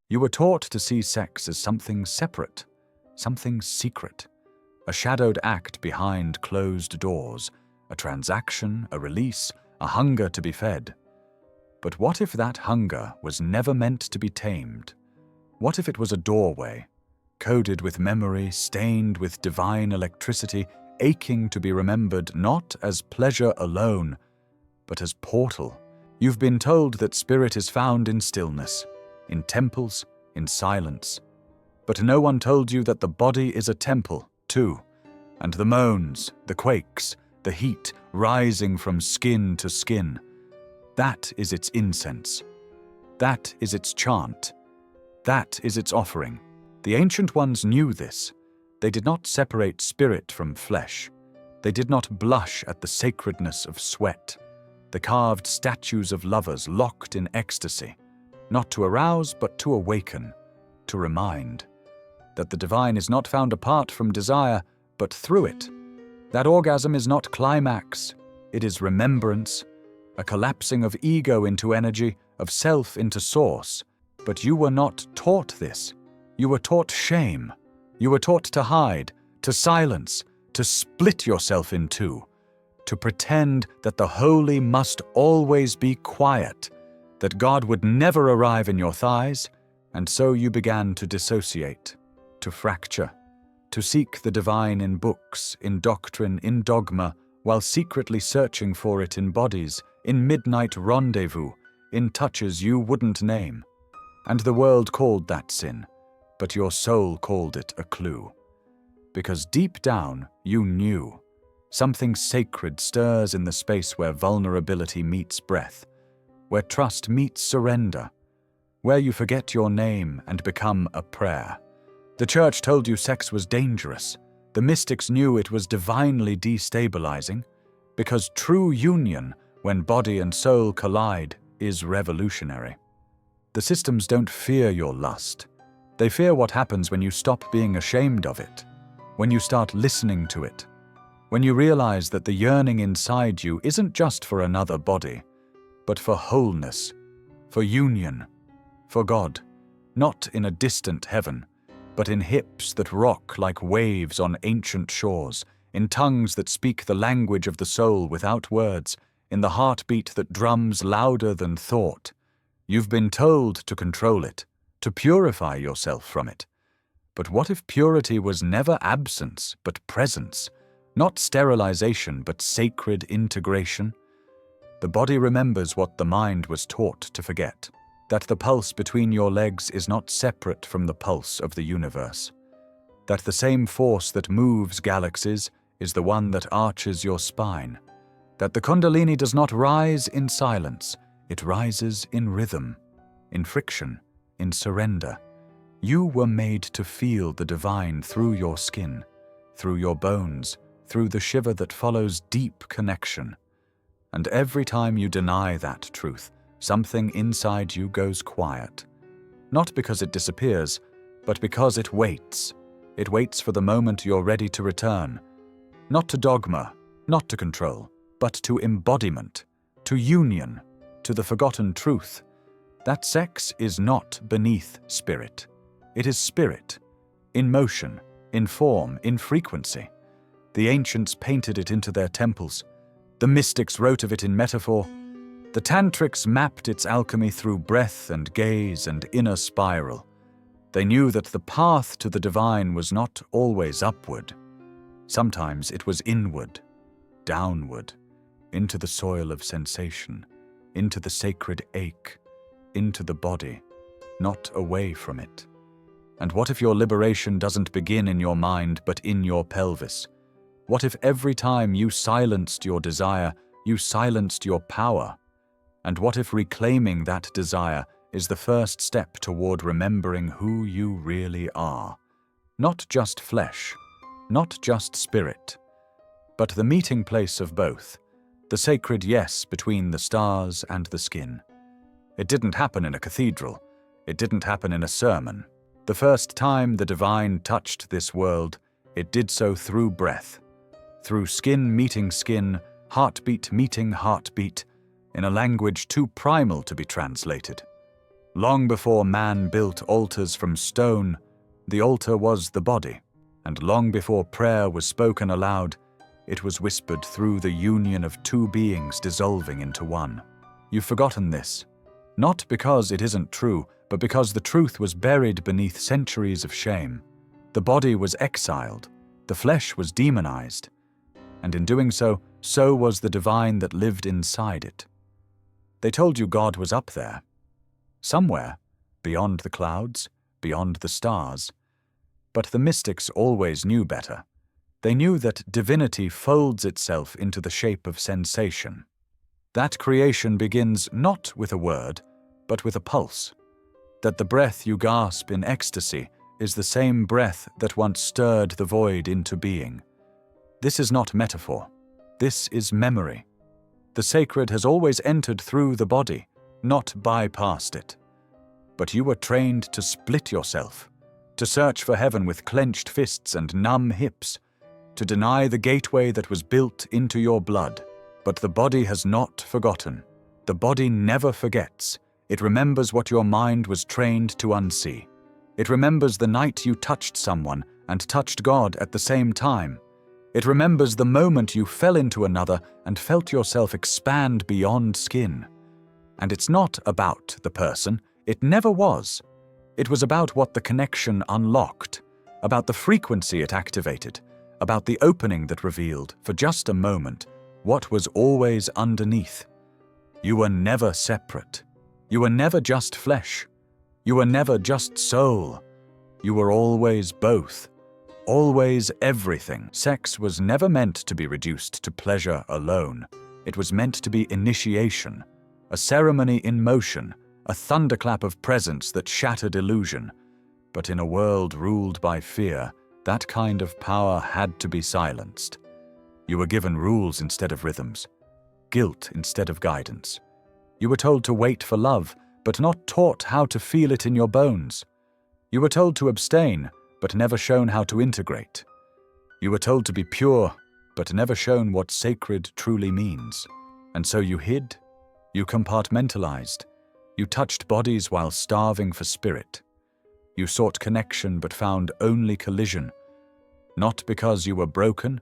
You were taught to see sex as something separate, something secret, a shadowed act behind closed doors, a transaction, a release, a hunger to be fed. But what if that hunger was never meant to be tamed? What if it was a doorway, coded with memory, stained with divine electricity, aching to be remembered not as pleasure alone, but as portal? You've been told that spirit is found in stillness, in temples, in silence. But no one told you that the body is a temple, too, and the moans, the quakes, the heat rising from skin to skin. That is its incense. That is its chant. That is its offering. The ancient ones knew this. They did not separate spirit from flesh. They did not blush at the sacredness of sweat. The carved statues of lovers locked in ecstasy, not to arouse but to awaken, to remind that the divine is not found apart from desire, but through it. That orgasm is not climax, it is remembrance, a collapsing of ego into energy, of self into source. But you were not taught this. You were taught shame. You were taught to hide, to silence, to split yourself in two, to pretend that the holy must always be quiet, that God would never arrive in your thighs, and so you began to dissociate, to fracture, to seek the divine in books, in doctrine, in dogma, while secretly searching for it in bodies, in midnight rendezvous, in touches you wouldn't name. And the world called that sin, but your soul called it a clue. Because deep down you knew something sacred stirs in the space where vulnerability meets breath, where trust meets surrender, where you forget your name and become a prayer. The church told you sex was dangerous. The mystics knew it was divinely destabilizing, because true union, when body and soul collide, is revolutionary. The systems don't fear your lust. They fear what happens when you stop being ashamed of it, when you start listening to it, when you realize that the yearning inside you isn't just for another body, but for wholeness, for union, for God, not in a distant heaven, but in hips that rock like waves on ancient shores, in tongues that speak the language of the soul without words, in the heartbeat that drums louder than thought. You've been told to control it, to purify yourself from it. But what if purity was never absence, but presence, not sterilization, but sacred integration? The body remembers what the mind was taught to forget, that the pulse between your legs is not separate from the pulse of the universe, that the same force that moves galaxies is the one that arches your spine, that the Kundalini does not rise in silence, it rises in rhythm, in friction, in surrender. You were made to feel the divine through your skin, through your bones, through the shiver that follows deep connection. And every time you deny that truth, something inside you goes quiet. Not because it disappears, but because it waits. It waits for the moment you're ready to return. Not to dogma, not to control, but to embodiment, to union, to the forgotten truth, that sex is not beneath spirit. It is spirit, in motion, in form, in frequency. The ancients painted it into their temples. The mystics wrote of it in metaphor. The tantrics mapped its alchemy through breath and gaze and inner spiral. They knew that the path to the divine was not always upward. Sometimes it was inward, downward, into the soil of sensation, into the sacred ache, into the body, not away from it. And what if your liberation doesn't begin in your mind but in your pelvis? What if every time you silenced your desire, you silenced your power? And what if reclaiming that desire is the first step toward remembering who you really are? Not just flesh, not just spirit, but the meeting place of both, the sacred yes between the stars and the skin. It didn't happen in a cathedral. It didn't happen in a sermon. The first time the divine touched this world, it did so through breath, through skin meeting skin, heartbeat meeting heartbeat, in a language too primal to be translated. Long before man built altars from stone, the altar was the body, and long before prayer was spoken aloud, it was whispered through the union of two beings dissolving into one. You've forgotten this, not because it isn't true, but because the truth was buried beneath centuries of shame. The body was exiled, the flesh was demonized, and in doing so, so was the divine that lived inside it. They told you God was up there, somewhere, beyond the clouds, beyond the stars. But the mystics always knew better. They knew that divinity folds itself into the shape of sensation. That creation begins not with a word, but with a pulse. That the breath you gasp in ecstasy is the same breath that once stirred the void into being. This is not metaphor. This is memory. The sacred has always entered through the body, not bypassed it. But you were trained to split yourself, to search for heaven with clenched fists and numb hips, to deny the gateway that was built into your blood. But the body has not forgotten. The body never forgets. It remembers what your mind was trained to unsee. It remembers the night you touched someone and touched God at the same time. It remembers the moment you fell into another and felt yourself expand beyond skin. And it's not about the person. It never was. It was about what the connection unlocked, about the frequency it activated, about the opening that revealed, for just a moment, what was always underneath. You were never separate. You were never just flesh. You were never just soul. You were always both. Always everything. Sex was never meant to be reduced to pleasure alone. It was meant to be initiation, a ceremony in motion, a thunderclap of presence that shattered illusion. But in a world ruled by fear, that kind of power had to be silenced. You were given rules instead of rhythms, guilt instead of guidance. You were told to wait for love, but not taught how to feel it in your bones. You were told to abstain, but never shown how to integrate. You were told to be pure, but never shown what sacred truly means. And so you hid, you compartmentalized, you touched bodies while starving for spirit. You sought connection but found only collision, not because you were broken,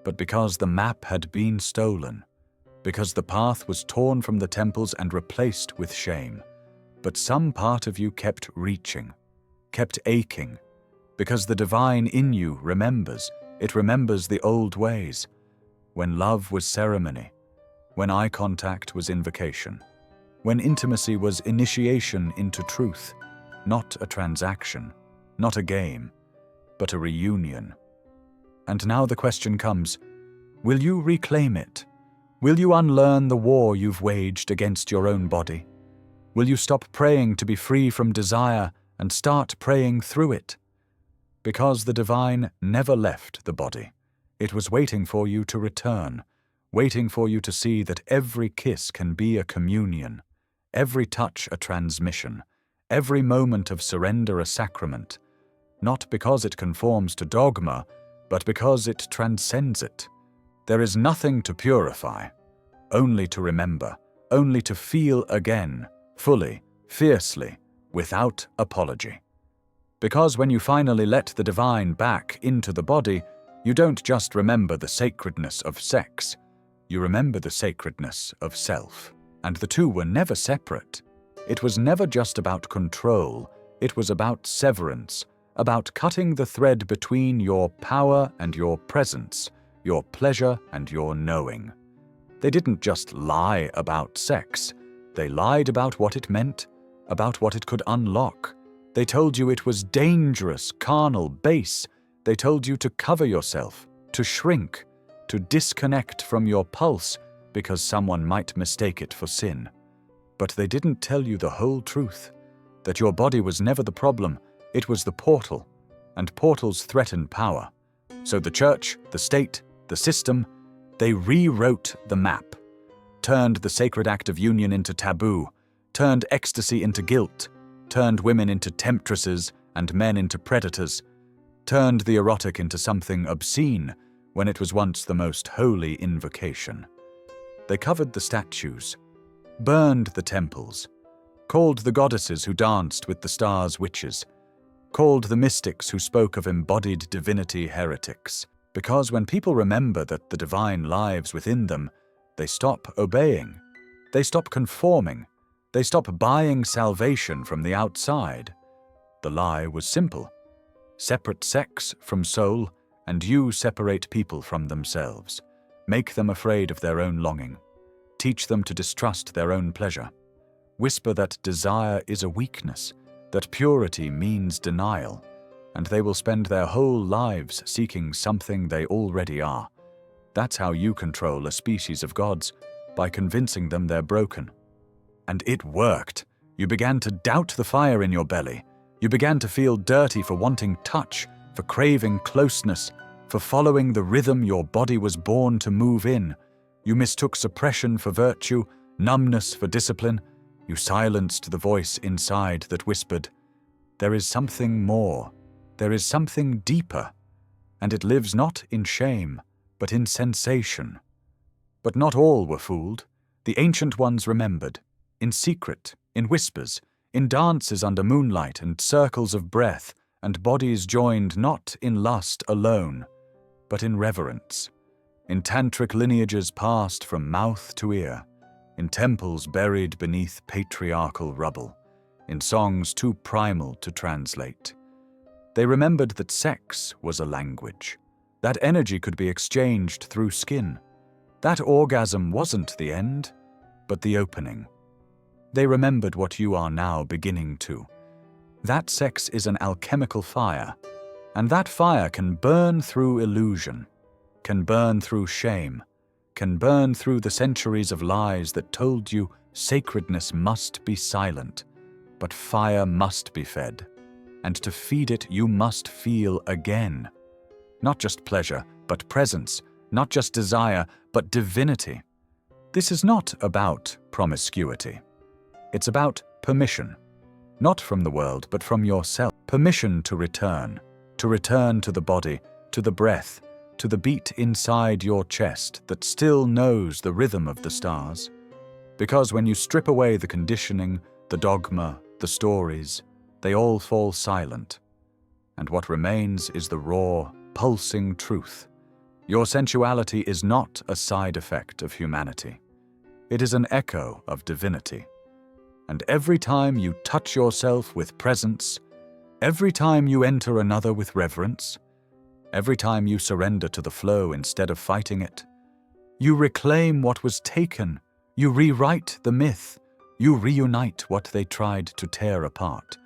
but because the map had been stolen, because the path was torn from the temples and replaced with shame. But some part of you kept reaching, kept aching, because the divine in you remembers. It remembers the old ways, when love was ceremony, when eye contact was invocation, when intimacy was initiation into truth, not a transaction, not a game, but a reunion. And now the question comes, will you reclaim it? Will you unlearn the war you've waged against your own body? Will you stop praying to be free from desire and start praying through it? Because the divine never left the body. It was waiting for you to return, waiting for you to see that every kiss can be a communion, every touch a transmission, every moment of surrender a sacrament, not because it conforms to dogma, but because it transcends it. There is nothing to purify, only to remember, only to feel again, fully, fiercely, without apology. Because when you finally let the divine back into the body, you don't just remember the sacredness of sex, you remember the sacredness of self. And the two were never separate. It was never just about control, it was about severance, about cutting the thread between your power and your presence, your pleasure and your knowing. They didn't just lie about sex, they lied about what it meant, about what it could unlock. They told you it was dangerous, carnal, base. They told you to cover yourself, to shrink, to disconnect from your pulse because someone might mistake it for sin. But they didn't tell you the whole truth, that your body was never the problem, it was the portal, and portals threaten power. So the church, the state, the system, they rewrote the map, turned the sacred act of union into taboo, turned ecstasy into guilt, turned women into temptresses and men into predators, turned the erotic into something obscene when it was once the most holy invocation. They covered the statues, burned the temples, called the goddesses who danced with the stars witches, called the mystics who spoke of embodied divinity heretics. Because when people remember that the divine lives within them, they stop obeying, they stop conforming, they stop buying salvation from the outside. The lie was simple. Separate sex from soul, and you separate people from themselves. Make them afraid of their own longing. Teach them to distrust their own pleasure. Whisper that desire is a weakness, that purity means denial, and they will spend their whole lives seeking something they already are. That's how you control a species of gods, by convincing them they're broken. And it worked. You began to doubt the fire in your belly. You began to feel dirty for wanting touch, for craving closeness, for following the rhythm your body was born to move in. You mistook suppression for virtue, numbness for discipline. You silenced the voice inside that whispered, "There is something more. There is something deeper." And it lives not in shame, but in sensation. But not all were fooled. The ancient ones remembered. In secret, in whispers, in dances under moonlight and circles of breath, and bodies joined not in lust alone, but in reverence. In tantric lineages passed from mouth to ear, in temples buried beneath patriarchal rubble, in songs too primal to translate. They remembered that sex was a language, that energy could be exchanged through skin. That orgasm wasn't the end, but the opening. They remembered what you are now beginning to. That sex is an alchemical fire, and that fire can burn through illusion, can burn through shame, can burn through the centuries of lies that told you sacredness must be silent, but fire must be fed, and to feed it you must feel again. Not just pleasure, but presence, not just desire, but divinity. This is not about promiscuity. It's about permission, not from the world, but from yourself. Permission to return to the body, to the breath, to the beat inside your chest that still knows the rhythm of the stars. Because when you strip away the conditioning, the dogma, the stories, they all fall silent. And what remains is the raw, pulsing truth. Your sensuality is not a side effect of humanity. It is an echo of divinity. And every time you touch yourself with presence, every time you enter another with reverence, every time you surrender to the flow instead of fighting it, you reclaim what was taken, you rewrite the myth, you reunite what they tried to tear apart.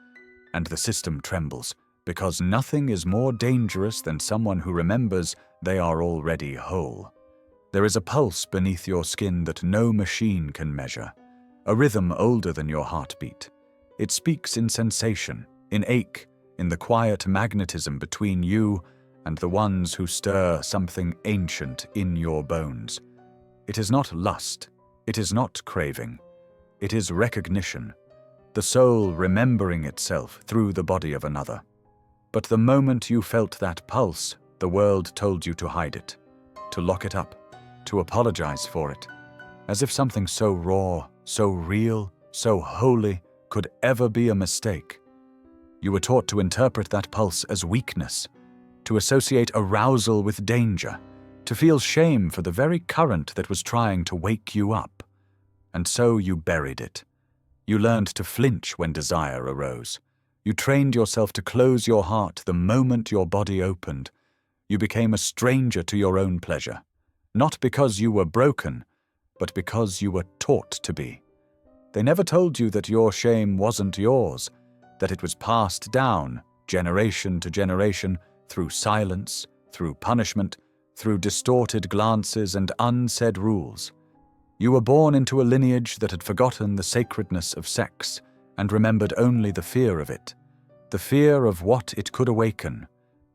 And the system trembles, because nothing is more dangerous than someone who remembers they are already whole. There is a pulse beneath your skin that no machine can measure, a rhythm older than your heartbeat. It speaks in sensation, in ache, in the quiet magnetism between you and the ones who stir something ancient in your bones. It is not lust, it is not craving, it is recognition, the soul remembering itself through the body of another. But the moment you felt that pulse, the world told you to hide it, to lock it up, to apologize for it, as if something so raw, so real, so holy could ever be a mistake. You were taught to interpret that pulse as weakness, to associate arousal with danger, to feel shame for the very current that was trying to wake you up. And so you buried it. You learned to flinch when desire arose. You trained yourself to close your heart the moment your body opened. You became a stranger to your own pleasure, not because you were broken, but because you were taught to be. They never told you that your shame wasn't yours, that it was passed down, generation to generation, through silence, through punishment, through distorted glances and unsaid rules. You were born into a lineage that had forgotten the sacredness of sex and remembered only the fear of it, the fear of what it could awaken,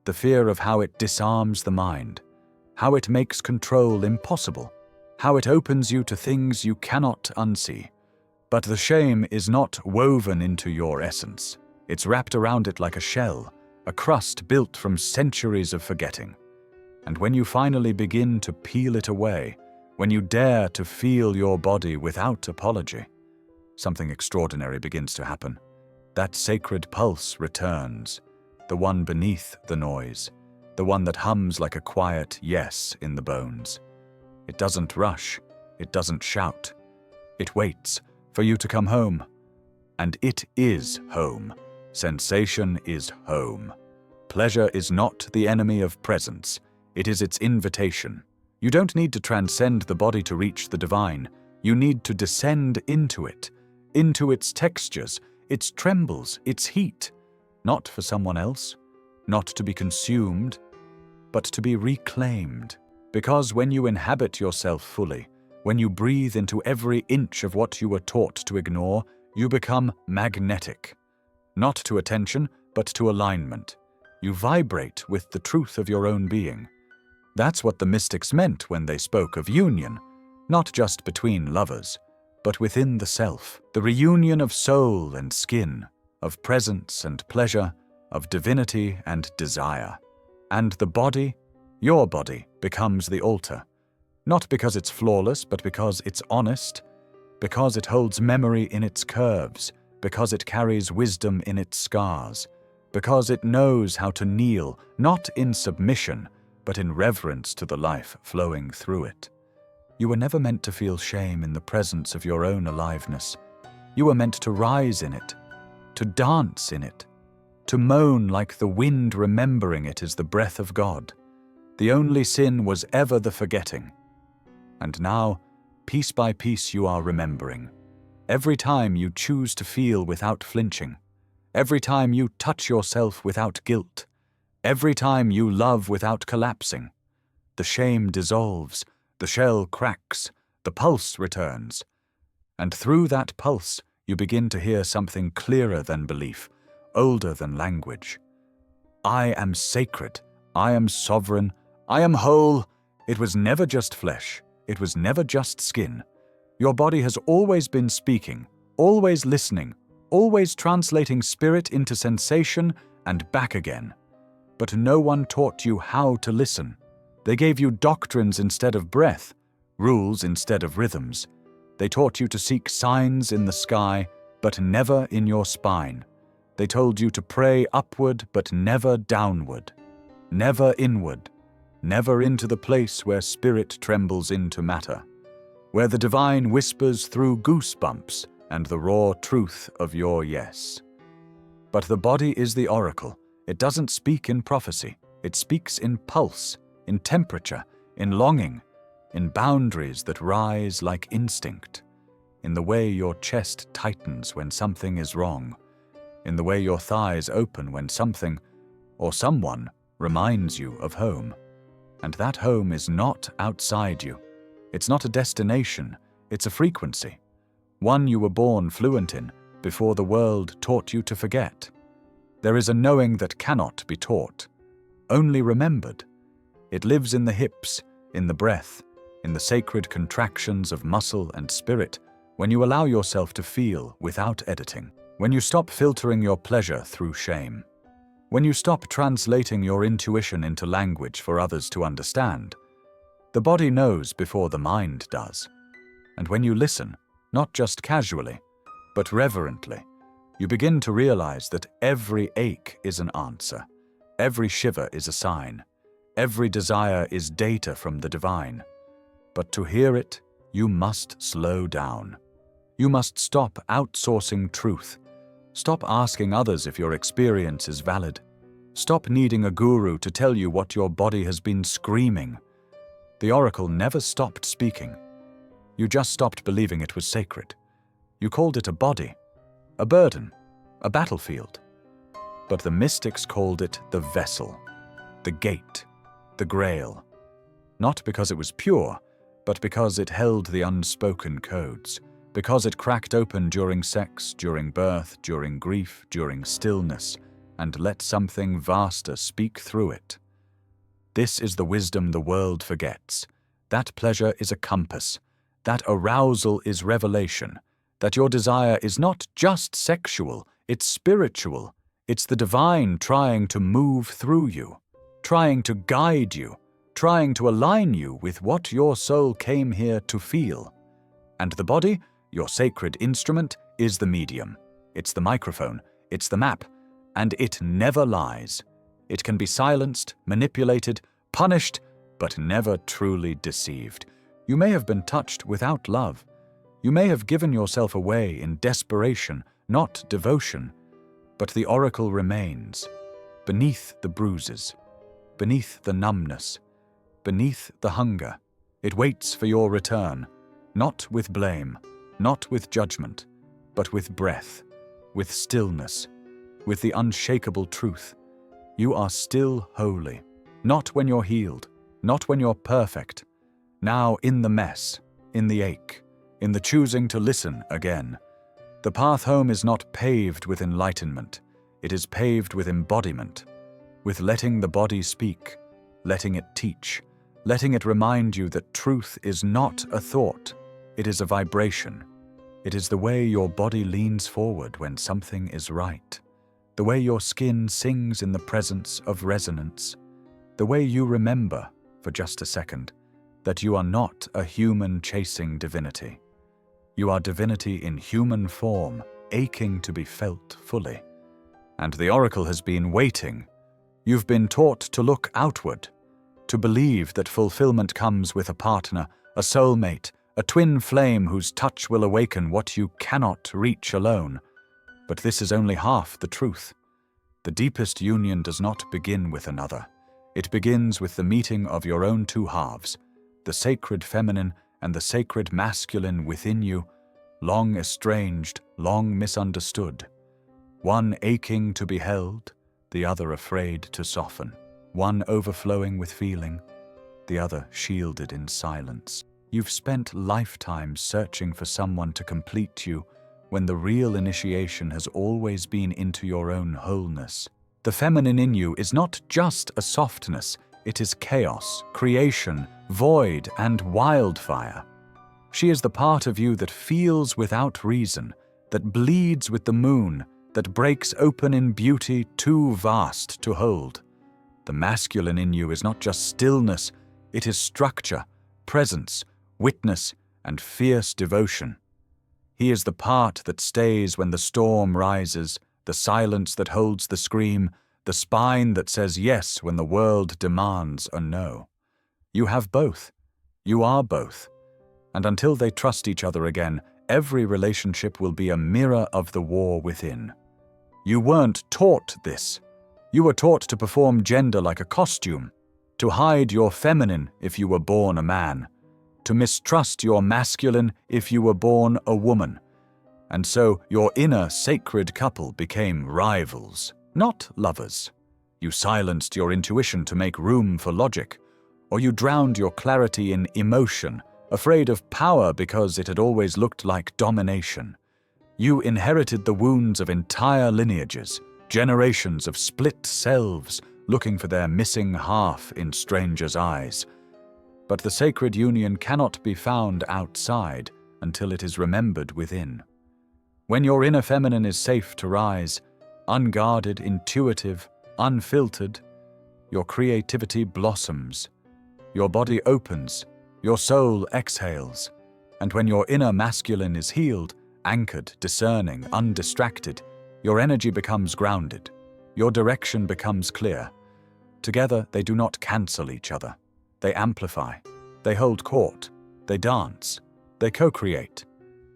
the fear of how it disarms the mind, how it makes control impossible, how it opens you to things you cannot unsee. But the shame is not woven into your essence. It's wrapped around it like a shell, a crust built from centuries of forgetting. And when you finally begin to peel it away, when you dare to feel your body without apology, something extraordinary begins to happen. That sacred pulse returns, the one beneath the noise, the one that hums like a quiet yes in the bones. It doesn't rush, it doesn't shout. It waits for you to come home. And it is home. Sensation is home. Pleasure is not the enemy of presence, it is its invitation. You don't need to transcend the body to reach the divine. You need to descend into it, into its textures, its trembles, its heat, not for someone else, not to be consumed, but to be reclaimed. Because when you inhabit yourself fully, when you breathe into every inch of what you were taught to ignore, you become magnetic. Not to attention, but to alignment. You vibrate with the truth of your own being. That's what the mystics meant when they spoke of union, not just between lovers, but within the self, the reunion of soul and skin, of presence and pleasure, of divinity and desire. And the body, your body, becomes the altar. Not because it's flawless, but because it's honest, because it holds memory in its curves, because it carries wisdom in its scars, because it knows how to kneel, not in submission, but in reverence to the life flowing through it. You were never meant to feel shame in the presence of your own aliveness. You were meant to rise in it, to dance in it, to moan like the wind remembering it is the breath of God. The only sin was ever the forgetting. And now, piece by piece you are remembering. Every time you choose to feel without flinching. Every time you touch yourself without guilt. Every time you love without collapsing. The shame dissolves, the shell cracks, the pulse returns. And through that pulse, you begin to hear something clearer than belief, older than language. I am sacred, I am sovereign, I am whole. It was never just flesh, it was never just skin. Your body has always been speaking, always listening, always translating spirit into sensation and back again. But no one taught you how to listen. They gave you doctrines instead of breath, rules instead of rhythms. They taught you to seek signs in the sky, but never in your spine. They told you to pray upward, but never downward. Never inward. Never into the place where spirit trembles into matter, where the divine whispers through goosebumps and the raw truth of your yes. But the body is the oracle. It doesn't speak in prophecy. It speaks in pulse, in temperature, in longing, in boundaries that rise like instinct, in the way your chest tightens when something is wrong, in the way your thighs open when something or someone reminds you of home. And that home is not outside you. It's not a destination, it's a frequency, one you were born fluent in before the world taught you to forget. There is a knowing that cannot be taught, only remembered. It lives in the hips, in the breath, in the sacred contractions of muscle and spirit, when you allow yourself to feel without editing, when you stop filtering your pleasure through shame, when you stop translating your intuition into language for others to understand. The body knows before the mind does. And when you listen, not just casually, but reverently, you begin to realize that every ache is an answer, every shiver is a sign, every desire is data from the divine. But to hear it, you must slow down. You must stop outsourcing truth. Stop asking others if your experience is valid. Stop needing a guru to tell you what your body has been screaming. The oracle never stopped speaking. You just stopped believing it was sacred. You called it a body, a burden, a battlefield. But the mystics called it the vessel, the gate, the grail. Not because it was pure, but because it held the unspoken codes, because it cracked open during sex, during birth, during grief, during stillness, and let something vaster speak through it. This is the wisdom the world forgets. That pleasure is a compass. That arousal is revelation. That your desire is not just sexual, it's spiritual. It's the divine trying to move through you, trying to guide you, trying to align you with what your soul came here to feel. And the body, your sacred instrument, is the medium. It's the microphone. It's the map. And it never lies. It can be silenced, manipulated, punished, but never truly deceived. You may have been touched without love. You may have given yourself away in desperation, not devotion. But the oracle remains, beneath the bruises, beneath the numbness, beneath the hunger. It waits for your return, not with blame, not with judgment, but with breath, with stillness, with the unshakable truth. You are still holy, not when you're healed, not when you're perfect. Now in the mess, in the ache, in the choosing to listen again. The path home is not paved with enlightenment. It is paved with embodiment, with letting the body speak, letting it teach, letting it remind you that truth is not a thought. It is a vibration. It is the way your body leans forward when something is right, the way your skin sings in the presence of resonance, the way you remember, for just a second, that you are not a human chasing divinity. You are divinity in human form, aching to be felt fully. And the oracle has been waiting. You've been taught to look outward, to believe that fulfillment comes with a partner, a soulmate, a twin flame whose touch will awaken what you cannot reach alone. But this is only half the truth. The deepest union does not begin with another. It begins with the meeting of your own two halves, the sacred feminine and the sacred masculine within you, long estranged, long misunderstood. One aching to be held, the other afraid to soften. One overflowing with feeling, the other shielded in silence. You've spent lifetimes searching for someone to complete you when the real initiation has always been into your own wholeness. The feminine in you is not just a softness, it is chaos, creation, void, and wildfire. She is the part of you that feels without reason, that bleeds with the moon, that breaks open in beauty too vast to hold. The masculine in you is not just stillness, it is structure, presence, witness, and fierce devotion. He is the part that stays when the storm rises, the silence that holds the scream, the spine that says yes when the world demands a no. You have both. You are both. And until they trust each other again, every relationship will be a mirror of the war within. You weren't taught this. You were taught to perform gender like a costume, to hide your feminine if you were born a man, to mistrust your masculine if you were born a woman. And so your inner sacred couple became rivals, not lovers. You silenced your intuition to make room for logic, or you drowned your clarity in emotion, afraid of power because it had always looked like domination. You inherited the wounds of entire lineages, generations of split selves looking for their missing half in strangers' eyes. But the sacred union cannot be found outside until it is remembered within. When your inner feminine is safe to rise, unguarded, intuitive, unfiltered, your creativity blossoms, your body opens, your soul exhales, and when your inner masculine is healed, anchored, discerning, undistracted, your energy becomes grounded, your direction becomes clear. Together they do not cancel each other. They amplify, they hold court, they dance, they co-create.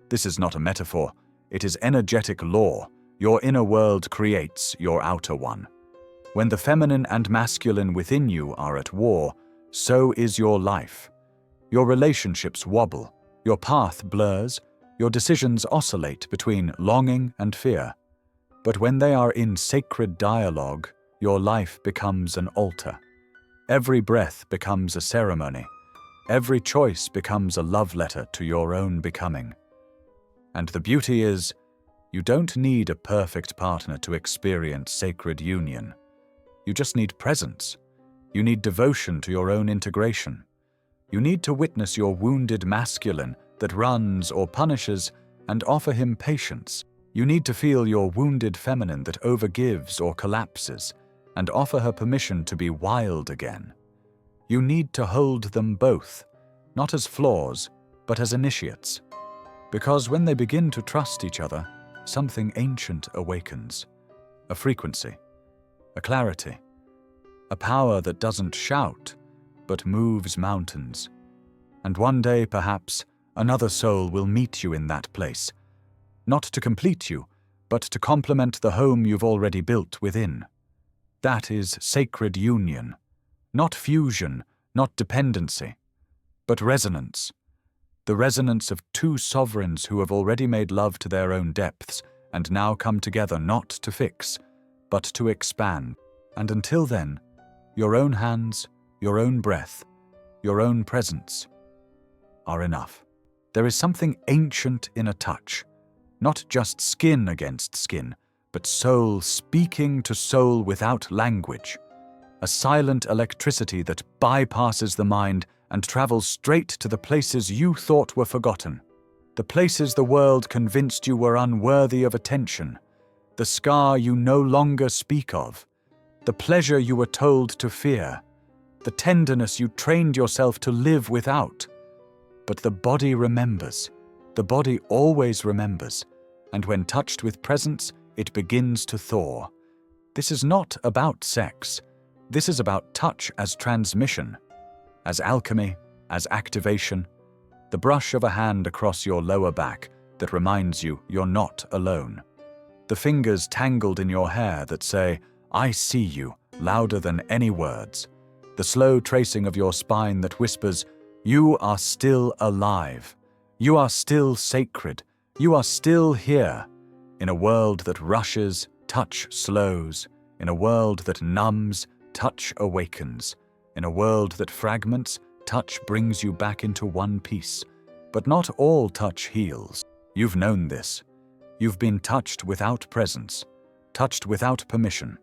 This is not a metaphor, it is energetic law. Your inner world creates your outer one. When the feminine and masculine within you are at war, so is your life. Your relationships wobble, your path blurs, your decisions oscillate between longing and fear. But when they are in sacred dialogue, your life becomes an altar. Every breath becomes a ceremony. Every choice becomes a love letter to your own becoming. And the beauty is, you don't need a perfect partner to experience sacred union. You just need presence. You need devotion to your own integration. You need to witness your wounded masculine that runs or punishes and offer him patience. You need to feel your wounded feminine that overgives or collapses and offer her permission to be wild again. You need to hold them both, not as flaws, but as initiates. Because when they begin to trust each other, something ancient awakens. A frequency, a clarity, a power that doesn't shout, but moves mountains. And one day, perhaps, another soul will meet you in that place, not to complete you, but to complement the home you've already built within. That is sacred union, not fusion, not dependency, but resonance. The resonance of two sovereigns who have already made love to their own depths and now come together not to fix, but to expand. And until then, your own hands, your own breath, your own presence are enough. There is something ancient in a touch, not just skin against skin, but soul speaking to soul without language. A silent electricity that bypasses the mind and travels straight to the places you thought were forgotten. The places the world convinced you were unworthy of attention. The scar you no longer speak of. The pleasure you were told to fear. The tenderness you trained yourself to live without. But the body remembers. The body always remembers. And when touched with presence, it begins to thaw. This is not about sex. This is about touch as transmission, as alchemy, as activation. The brush of a hand across your lower back that reminds you you're not alone. The fingers tangled in your hair that say, "I see you," louder than any words. The slow tracing of your spine that whispers, "You are still alive. You are still sacred. You are still here." In a world that rushes, touch slows. In a world that numbs, touch awakens. In a world that fragments, touch brings you back into one piece. But not all touch heals. You've known this. You've been touched without presence, touched without permission,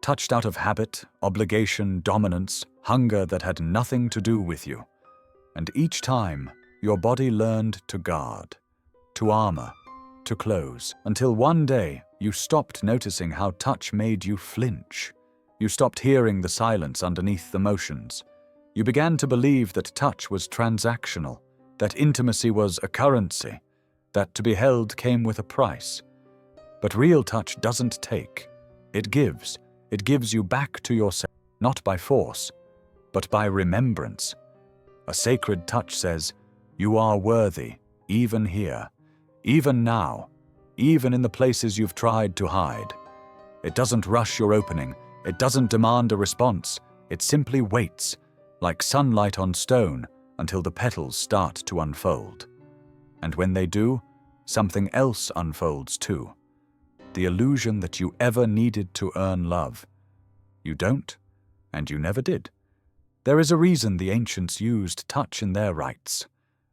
touched out of habit, obligation, dominance, hunger that had nothing to do with you. And each time, your body learned to guard, to armor, to close, until one day you stopped noticing how touch made you flinch. You stopped hearing the silence underneath the motions. You began to believe that touch was transactional, that intimacy was a currency, that to be held came with a price. But real touch doesn't take. It gives. It gives you back to yourself, not by force, but by remembrance. A sacred touch says, "You are worthy, even here, even now, even in the places you've tried to hide." It doesn't rush your opening. It doesn't demand a response. It simply waits, like sunlight on stone, until the petals start to unfold. And when they do, something else unfolds too. The illusion that you ever needed to earn love. You don't, and you never did. There is a reason the ancients used touch in their rites.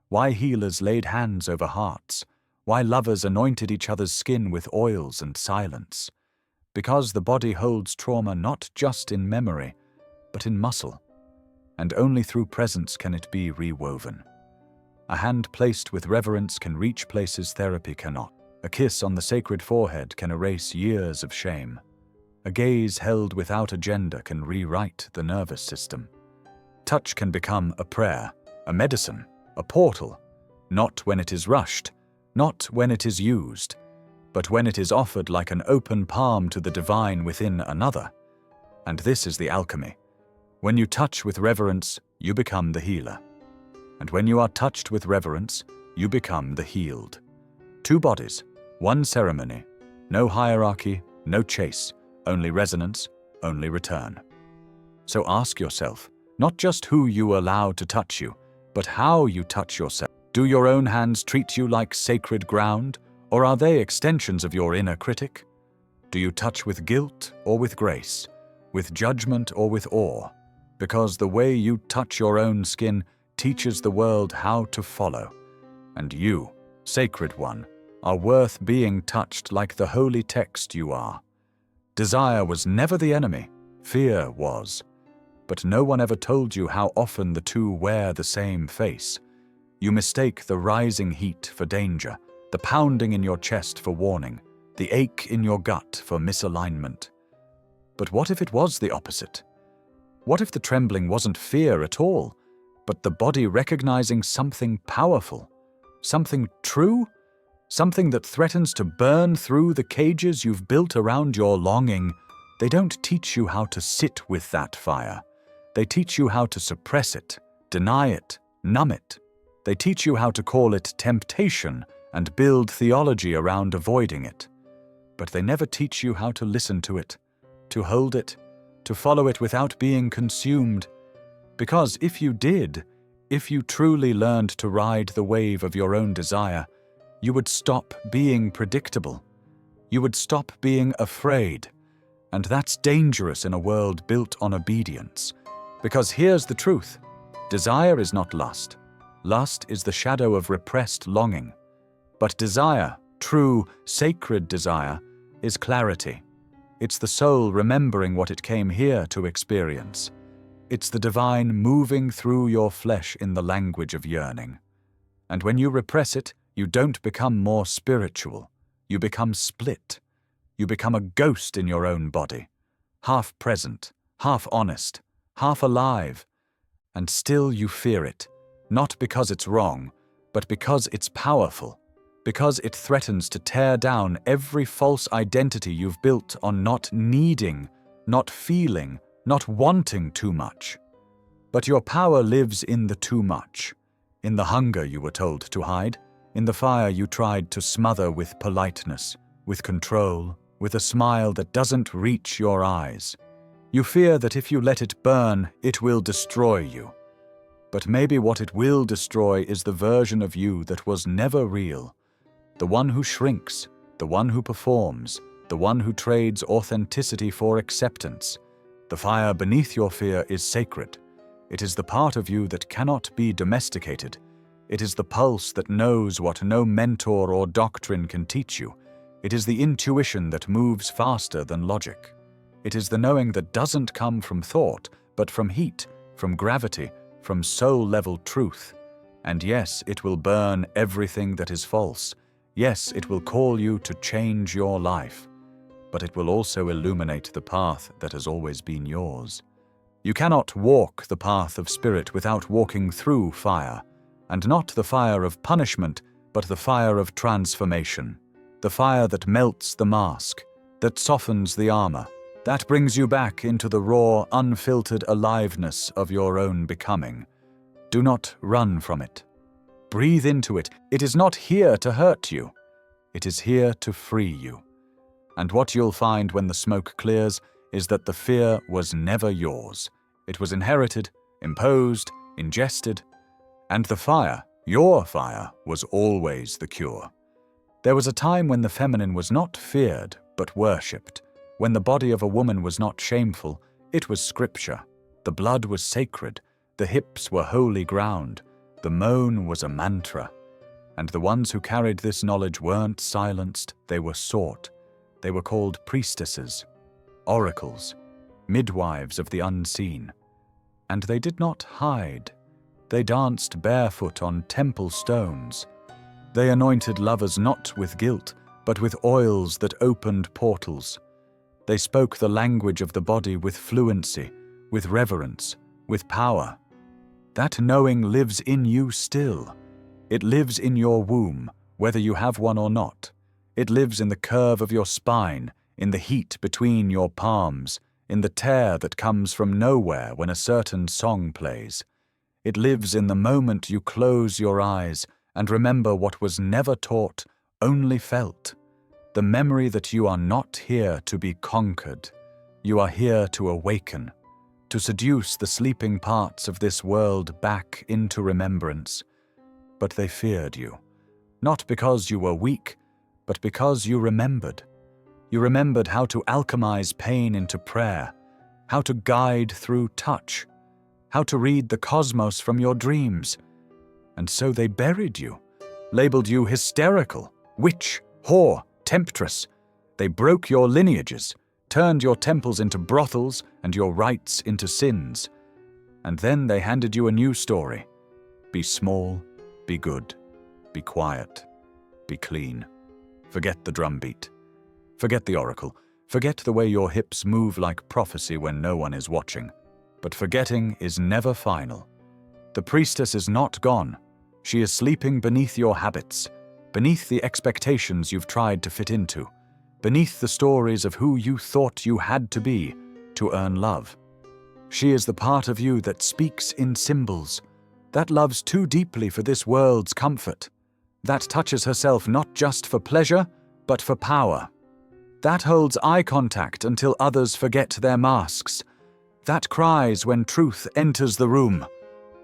Why healers laid hands over hearts. Why lovers anointed each other's skin with oils and silence. Because the body holds trauma not just in memory, but in muscle. And only through presence can it be rewoven. A hand placed with reverence can reach places therapy cannot. A kiss on the sacred forehead can erase years of shame. A gaze held without agenda can rewrite the nervous system. Touch can become a prayer, a medicine, a portal, not when it is rushed, not when it is used, but when it is offered like an open palm to the divine within another. And this is the alchemy. When you touch with reverence, you become the healer. And when you are touched with reverence, you become the healed. Two bodies, one ceremony, no hierarchy, no chase, only resonance, only return. So ask yourself, not just who you allow to touch you, but how you touch yourself. Do your own hands treat you like sacred ground, or are they extensions of your inner critic? Do you touch with guilt or with grace, with judgment or with awe? Because the way you touch your own skin teaches the world how to follow. And you, sacred one, are worth being touched like the holy text you are. Desire was never the enemy, fear was. But no one ever told you how often the two wear the same face. You mistake the rising heat for danger, the pounding in your chest for warning, the ache in your gut for misalignment. But what if it was the opposite? What if the trembling wasn't fear at all, but the body recognizing something powerful, something true, something that threatens to burn through the cages you've built around your longing, they don't teach you how to sit with that fire. They teach you how to suppress it, deny it, numb it. They teach you how to call it temptation and build theology around avoiding it. But they never teach you how to listen to it, to hold it, to follow it without being consumed. Because if you did, if you truly learned to ride the wave of your own desire, you would stop being predictable. You would stop being afraid. And that's dangerous in a world built on obedience. Because here's the truth. Desire is not lust. Lust is the shadow of repressed longing. But desire, true, sacred desire, is clarity. It's the soul remembering what it came here to experience. It's the divine moving through your flesh in the language of yearning. And when you repress it, you don't become more spiritual. You become split. You become a ghost in your own body, half present, half honest, half alive. And still you fear it, not because it's wrong, but because it's powerful, because it threatens to tear down every false identity you've built on not needing, not feeling, not wanting too much. But your power lives in the too much, in the hunger you were told to hide, in the fire you tried to smother with politeness, with control, with a smile that doesn't reach your eyes. You fear that if you let it burn, it will destroy you. But maybe what it will destroy is the version of you that was never real. The one who shrinks, the one who performs, the one who trades authenticity for acceptance. The fire beneath your fear is sacred. It is the part of you that cannot be domesticated. It is the pulse that knows what no mentor or doctrine can teach you. It is the intuition that moves faster than logic. It is the knowing that doesn't come from thought, but from heat, from gravity, from soul-level truth. And yes, it will burn everything that is false. Yes, it will call you to change your life. But it will also illuminate the path that has always been yours. You cannot walk the path of spirit without walking through fire. And not the fire of punishment, but the fire of transformation. The fire that melts the mask, that softens the armor, that brings you back into the raw, unfiltered aliveness of your own becoming. Do not run from it. Breathe into it. It is not here to hurt you. It is here to free you. And what you'll find when the smoke clears is that the fear was never yours. It was inherited, imposed, ingested. And the fire, your fire, was always the cure. There was a time when the feminine was not feared, but worshipped. When the body of a woman was not shameful, it was scripture. The blood was sacred. The hips were holy ground. The moan was a mantra. And the ones who carried this knowledge weren't silenced, they were sought. They were called priestesses, oracles, midwives of the unseen. And they did not hide. They danced barefoot on temple stones. They anointed lovers not with guilt, but with oils that opened portals. They spoke the language of the body with fluency, with reverence, with power. That knowing lives in you still. It lives in your womb, whether you have one or not. It lives in the curve of your spine, in the heat between your palms, in the tear that comes from nowhere when a certain song plays. It lives in the moment you close your eyes and remember what was never taught, only felt. The memory that you are not here to be conquered. You are here to awaken, to seduce the sleeping parts of this world back into remembrance. But they feared you, not because you were weak, but because you remembered. You remembered how to alchemize pain into prayer, how to guide through touch, how to read the cosmos from your dreams. And so they buried you, labeled you hysterical, witch, whore, temptress. They broke your lineages, turned your temples into brothels and your rites into sins. And then they handed you a new story. Be small, be good, be quiet, be clean. Forget the drumbeat. Forget the oracle. Forget the way your hips move like prophecy when no one is watching. But forgetting is never final. The priestess is not gone. She is sleeping beneath your habits, beneath the expectations you've tried to fit into, beneath the stories of who you thought you had to be to earn love. She is the part of you that speaks in symbols, that loves too deeply for this world's comfort, that touches herself not just for pleasure, but for power, that holds eye contact until others forget their masks, that cries when truth enters the room,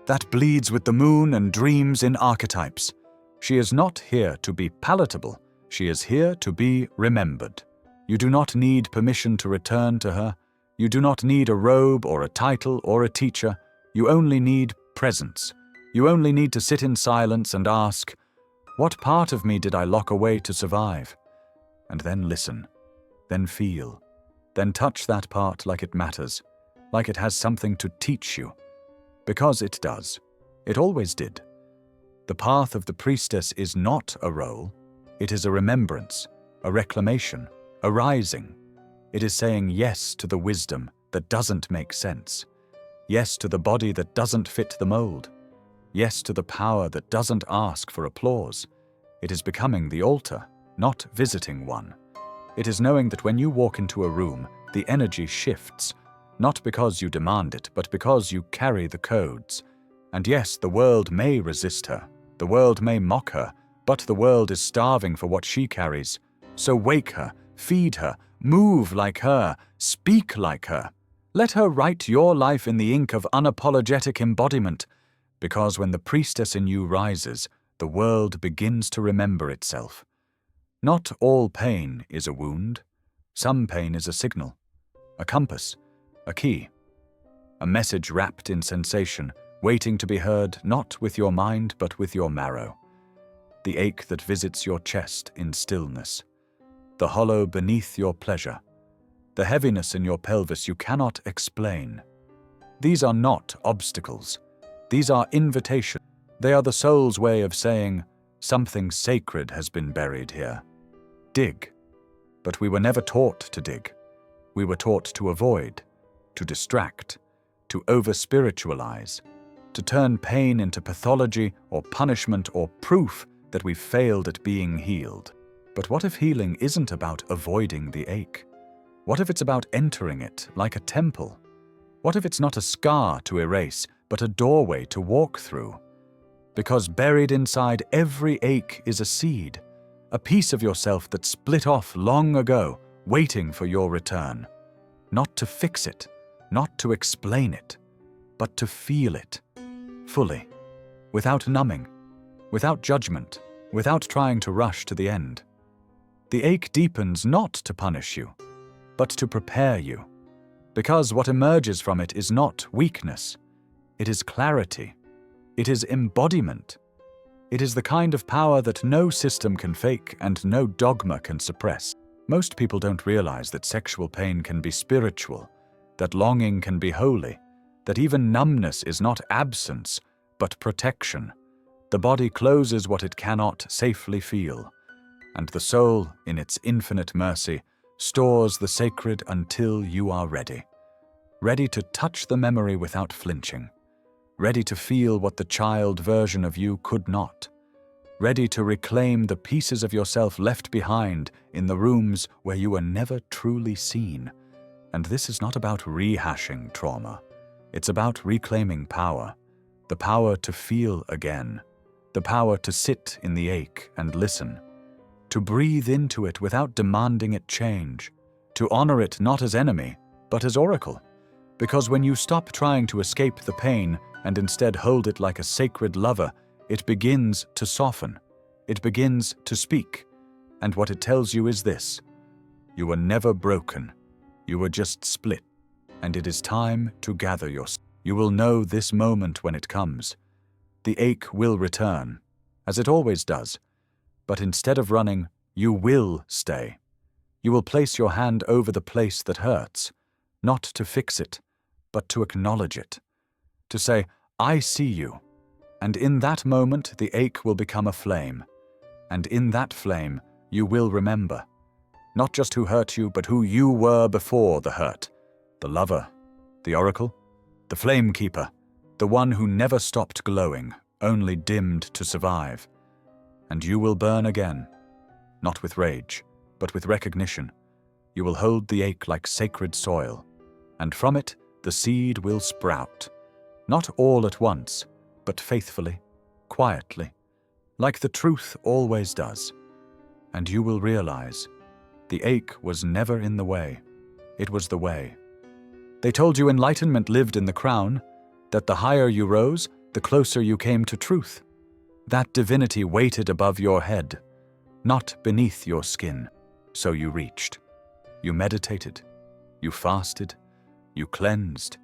that bleeds with the moon and dreams in archetypes. She is not here to be palatable, she is here to be remembered. You do not need permission to return to her. You do not need a robe or a title or a teacher. You only need presence. You only need to sit in silence and ask, what part of me did I lock away to survive? And then listen, then feel, then touch that part like it matters, like it has something to teach you. Because it does. It always did. The path of the priestess is not a role. It is a remembrance, a reclamation, a rising. It is saying yes to the wisdom that doesn't make sense. Yes to the body that doesn't fit the mold. Yes to the power that doesn't ask for applause. It is becoming the altar, not visiting one. It is knowing that when you walk into a room, the energy shifts, not because you demand it, but because you carry the codes. And yes, the world may resist her, the world may mock her, but the world is starving for what she carries. So wake her, feed her, move like her, speak like her. Let her write your life in the ink of unapologetic embodiment, because when the priestess in you rises, the world begins to remember itself. Not all pain is a wound. Some pain is a signal, a compass, a key, a message wrapped in sensation, waiting to be heard not with your mind but with your marrow. The ache that visits your chest in stillness, the hollow beneath your pleasure, the heaviness in your pelvis you cannot explain. These are not obstacles. These are invitations. They are the soul's way of saying, something sacred has been buried here. Dig. But we were never taught to dig. We were taught to avoid, to distract, to over-spiritualize, to turn pain into pathology or punishment or proof that we've failed at being healed. But what if healing isn't about avoiding the ache? What if it's about entering it like a temple? What if it's not a scar to erase, but a doorway to walk through? Because buried inside every ache is a seed, a piece of yourself that split off long ago, waiting for your return. Not to fix it, not to explain it, but to feel it, fully, without numbing, without judgment, without trying to rush to the end. The ache deepens not to punish you, but to prepare you, because what emerges from it is not weakness, it is clarity, it is embodiment. It is the kind of power that no system can fake and no dogma can suppress. Most people don't realize that sexual pain can be spiritual, that longing can be holy, that even numbness is not absence, but protection. The body closes what it cannot safely feel, and the soul, in its infinite mercy, stores the sacred until you are ready. Ready to touch the memory without flinching. Ready to feel what the child version of you could not. Ready to reclaim the pieces of yourself left behind in the rooms where you were never truly seen. And this is not about rehashing trauma. It's about reclaiming power. The power to feel again. The power to sit in the ache and listen. To breathe into it without demanding it change. To honor it not as enemy, but as oracle. Because when you stop trying to escape the pain and instead hold it like a sacred lover, it begins to soften. It begins to speak. And what it tells you is this: you were never broken. You were just split. And it is time to gather yourself. You will know this moment when it comes. The ache will return, as it always does. But instead of running, you will stay. You will place your hand over the place that hurts, not to fix it, but to acknowledge it. To say, I see you. And in that moment, the ache will become a flame. And in that flame, you will remember. Not just who hurt you, but who you were before the hurt. The lover, the oracle, the flame keeper, the one who never stopped glowing, only dimmed to survive. And you will burn again, not with rage, but with recognition. You will hold the ache like sacred soil, and from it the seed will sprout, not all at once, but faithfully, quietly, like the truth always does. And you will realize the ache was never in the way. It was the way. They told you enlightenment lived in the crown, that the higher you rose, the closer you came to truth. That divinity waited above your head, not beneath your skin. So you reached. You meditated. You fasted. You cleansed.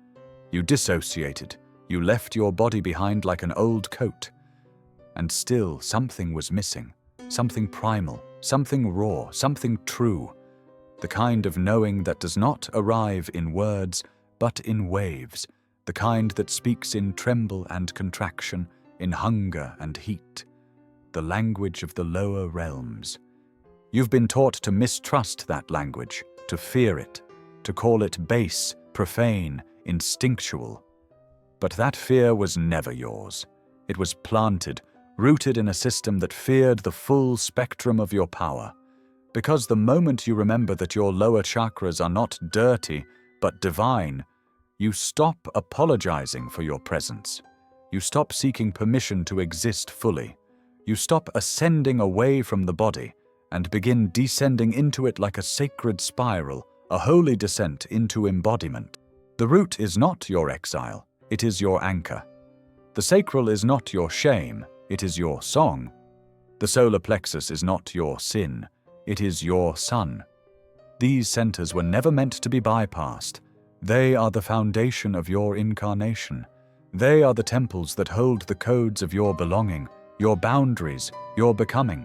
You dissociated. You left your body behind like an old coat. And still something was missing. Something primal. Something raw. Something true. The kind of knowing that does not arrive in words, but in waves. The kind that speaks in tremble and contraction, in hunger and heat. The language of the lower realms. You've been taught to mistrust that language, to fear it, to call it base, profane, instinctual. But that fear was never yours. It was planted, rooted in a system that feared the full spectrum of your power. Because the moment you remember that your lower chakras are not dirty, but divine, you stop apologizing for your presence. You stop seeking permission to exist fully. You stop ascending away from the body and begin descending into it like a sacred spiral, a holy descent into embodiment. The root is not your exile, it is your anchor. The sacral is not your shame, it is your song. The solar plexus is not your sin, it is your sun. These centers were never meant to be bypassed. They are the foundation of your incarnation. They are the temples that hold the codes of your belonging, your boundaries, your becoming.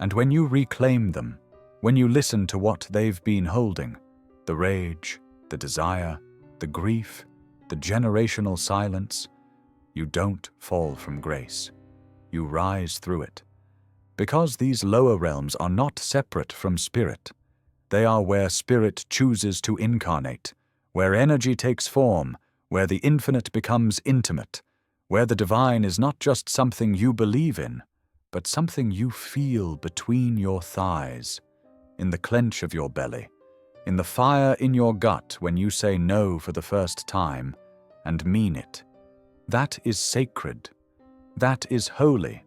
And when you reclaim them, when you listen to what they've been holding, the rage, the desire, the grief, the generational silence, you don't fall from grace. You rise through it. Because these lower realms are not separate from spirit. They are where spirit chooses to incarnate, where energy takes form, where the infinite becomes intimate, where the divine is not just something you believe in, but something you feel between your thighs, in the clench of your belly, in the fire in your gut when you say no for the first time and mean it. That is sacred. That is holy.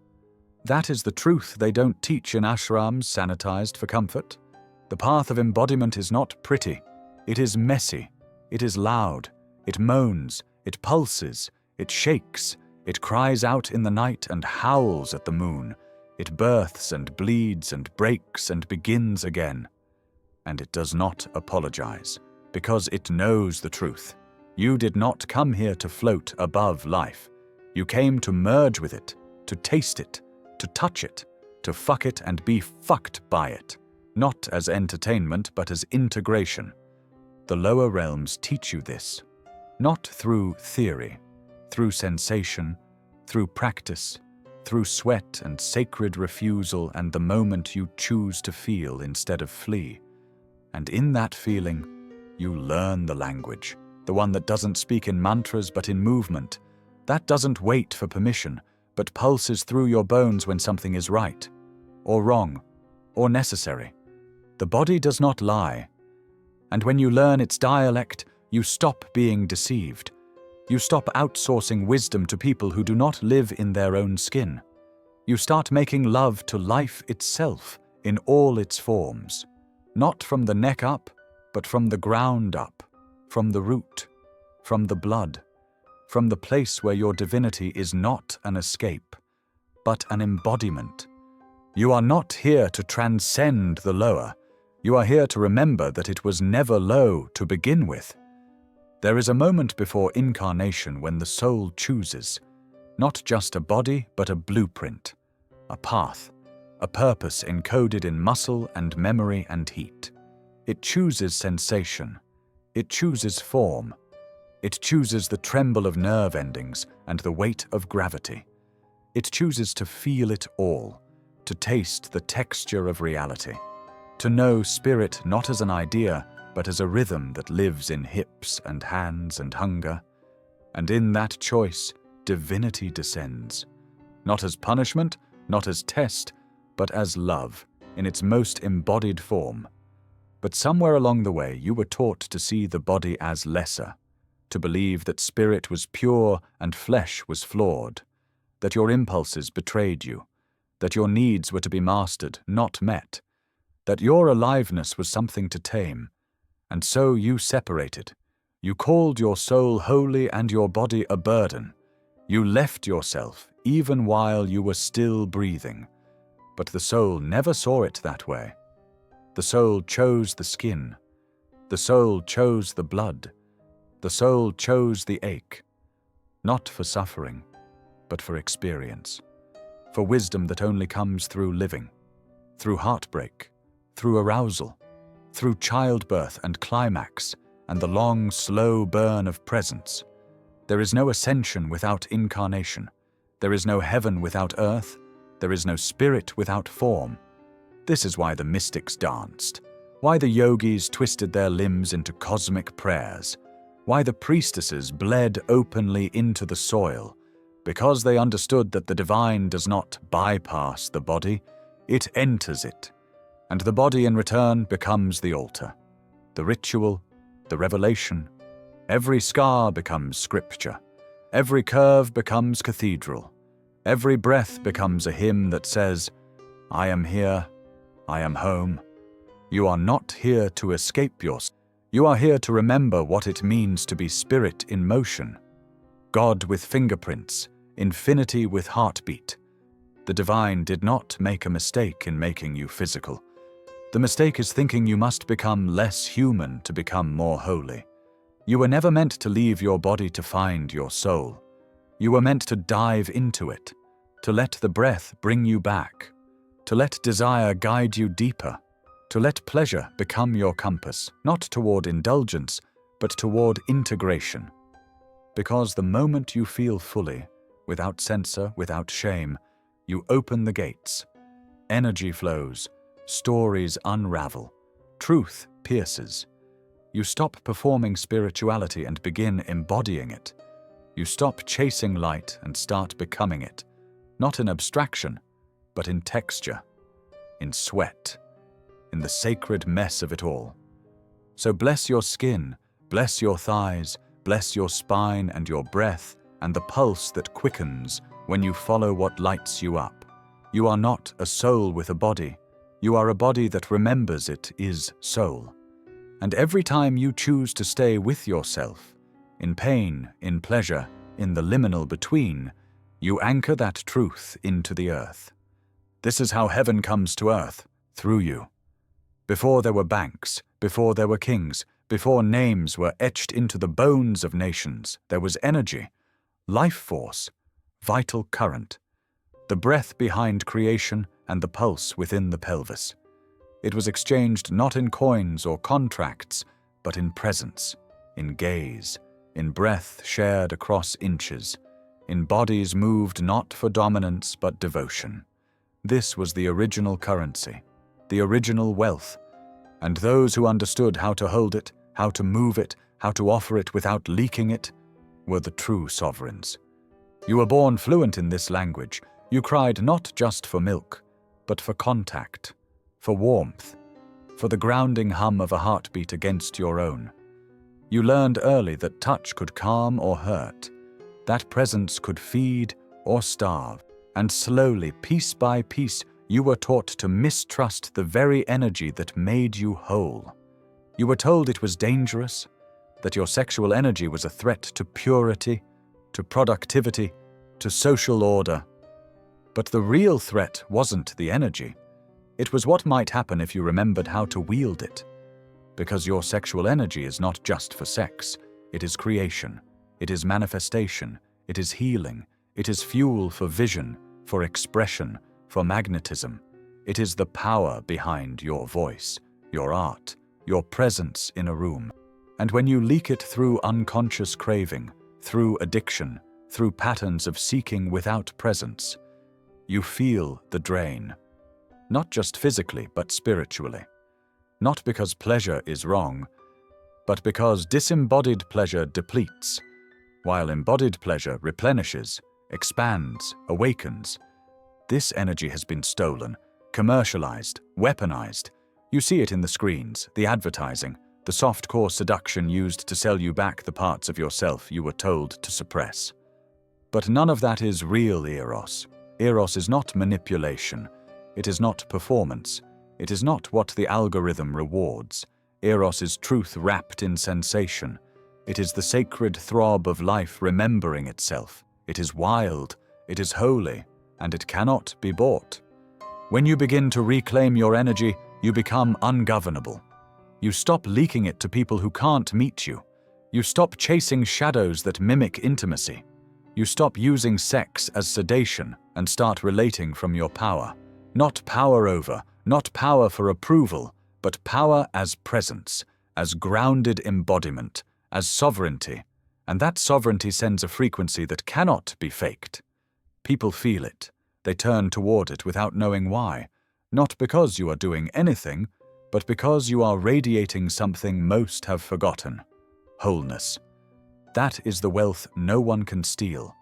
That is the truth they don't teach in ashrams sanitized for comfort. The path of embodiment is not pretty. It is messy. It is loud. It moans. It pulses. It shakes. It cries out in the night and howls at the moon. It births and bleeds and breaks and begins again. And it does not apologize, because it knows the truth. You did not come here to float above life. You came to merge with it, to taste it, to touch it, to fuck it and be fucked by it. Not as entertainment, but as integration. The lower realms teach you this. Not through theory, through sensation, through practice, through sweat and sacred refusal and the moment you choose to feel instead of flee. And in that feeling, you learn the language, the one that doesn't speak in mantras but in movement, that doesn't wait for permission, but pulses through your bones when something is right, or wrong, or necessary. The body does not lie. And when you learn its dialect, you stop being deceived. You stop outsourcing wisdom to people who do not live in their own skin. You start making love to life itself in all its forms, not from the neck up, but from the ground up, from the root, from the blood, from the place where your divinity is not an escape, but an embodiment. You are not here to transcend the lower. You are here to remember that it was never low to begin with. There is a moment before incarnation when the soul chooses, not just a body, but a blueprint, a path, a purpose encoded in muscle and memory and heat. It chooses sensation. It chooses form. It chooses the tremble of nerve endings and the weight of gravity. It chooses to feel it all, to taste the texture of reality, to know spirit not as an idea, but as a rhythm that lives in hips and hands and hunger. And in that choice, divinity descends, not as punishment, not as test, but as love, in its most embodied form. But somewhere along the way, you were taught to see the body as lesser, to believe that spirit was pure and flesh was flawed, that your impulses betrayed you, that your needs were to be mastered, not met, that your aliveness was something to tame, and so you separated. You called your soul holy and your body a burden. You left yourself even while you were still breathing. But the soul never saw it that way. The soul chose the skin. The soul chose the blood. The soul chose the ache, not for suffering, but for experience, for wisdom that only comes through living, through heartbreak, through arousal, through childbirth and climax, and the long, slow burn of presence. There is no ascension without incarnation. There is no heaven without earth. There is no spirit without form. This is why the mystics danced, why the yogis twisted their limbs into cosmic prayers, why the priestesses bled openly into the soil, because they understood that the divine does not bypass the body, it enters it, and the body in return becomes the altar, the ritual, the revelation. Every scar becomes scripture, every curve becomes cathedral, every breath becomes a hymn that says, I am here, I am home. You are not here to escape yourself. You are here to remember what it means to be spirit in motion, God with fingerprints, infinity with heartbeat. The divine did not make a mistake in making you physical. The mistake is thinking you must become less human to become more holy. You were never meant to leave your body to find your soul. You were meant to dive into it, to let the breath bring you back, to let desire guide you deeper, to let pleasure become your compass, not toward indulgence, but toward integration. Because the moment you feel fully, without censor, without shame, you open the gates. Energy flows, stories unravel, truth pierces. You stop performing spirituality and begin embodying it. You stop chasing light and start becoming it, not in abstraction, but in texture, in sweat, in the sacred mess of it all. So bless your skin, bless your thighs, bless your spine and your breath and the pulse that quickens when you follow what lights you up. You are not a soul with a body. You are a body that remembers it is soul. And every time you choose to stay with yourself, in pain, in pleasure, in the liminal between, you anchor that truth into the earth. This is how heaven comes to earth, through you. Before there were banks, before there were kings, before names were etched into the bones of nations, there was energy, life force, vital current, the breath behind creation and the pulse within the pelvis. It was exchanged not in coins or contracts, but in presence, in gaze, in breath shared across inches, in bodies moved not for dominance but devotion. This was the original currency, the original wealth, and those who understood how to hold it, how to move it, how to offer it without leaking it, were the true sovereigns. You were born fluent in this language. You cried not just for milk, but for contact, for warmth, for the grounding hum of a heartbeat against your own. You learned early that touch could calm or hurt, that presence could feed or starve, and slowly, piece by piece, you were taught to mistrust the very energy that made you whole. You were told it was dangerous, that your sexual energy was a threat to purity, to productivity, to social order. But the real threat wasn't the energy. It was what might happen if you remembered how to wield it. Because your sexual energy is not just for sex. It is creation. It is manifestation. It is healing. It is fuel for vision, for expression, for magnetism. It is the power behind your voice, your art, your presence in a room. And when you leak it through unconscious craving, through addiction, through patterns of seeking without presence, you feel the drain. Not just physically, but spiritually. Not because pleasure is wrong, but because disembodied pleasure depletes, while embodied pleasure replenishes, expands, awakens. This energy has been stolen, commercialized, weaponized. You see it in the screens, the advertising, the soft-core seduction used to sell you back the parts of yourself you were told to suppress. But none of that is real Eros. Eros is not manipulation. It is not performance. It is not what the algorithm rewards. Eros is truth wrapped in sensation. It is the sacred throb of life remembering itself. It is wild, it is holy, and it cannot be bought. When you begin to reclaim your energy, you become ungovernable. You stop leaking it to people who can't meet you. You stop chasing shadows that mimic intimacy. You stop using sex as sedation and start relating from your power. Not power over, not power for approval, but power as presence, as grounded embodiment, as sovereignty. And that sovereignty sends a frequency that cannot be faked. People feel it. They turn toward it without knowing why. Not because you are doing anything, but because you are radiating something most have forgotten: wholeness. That is the wealth no one can steal.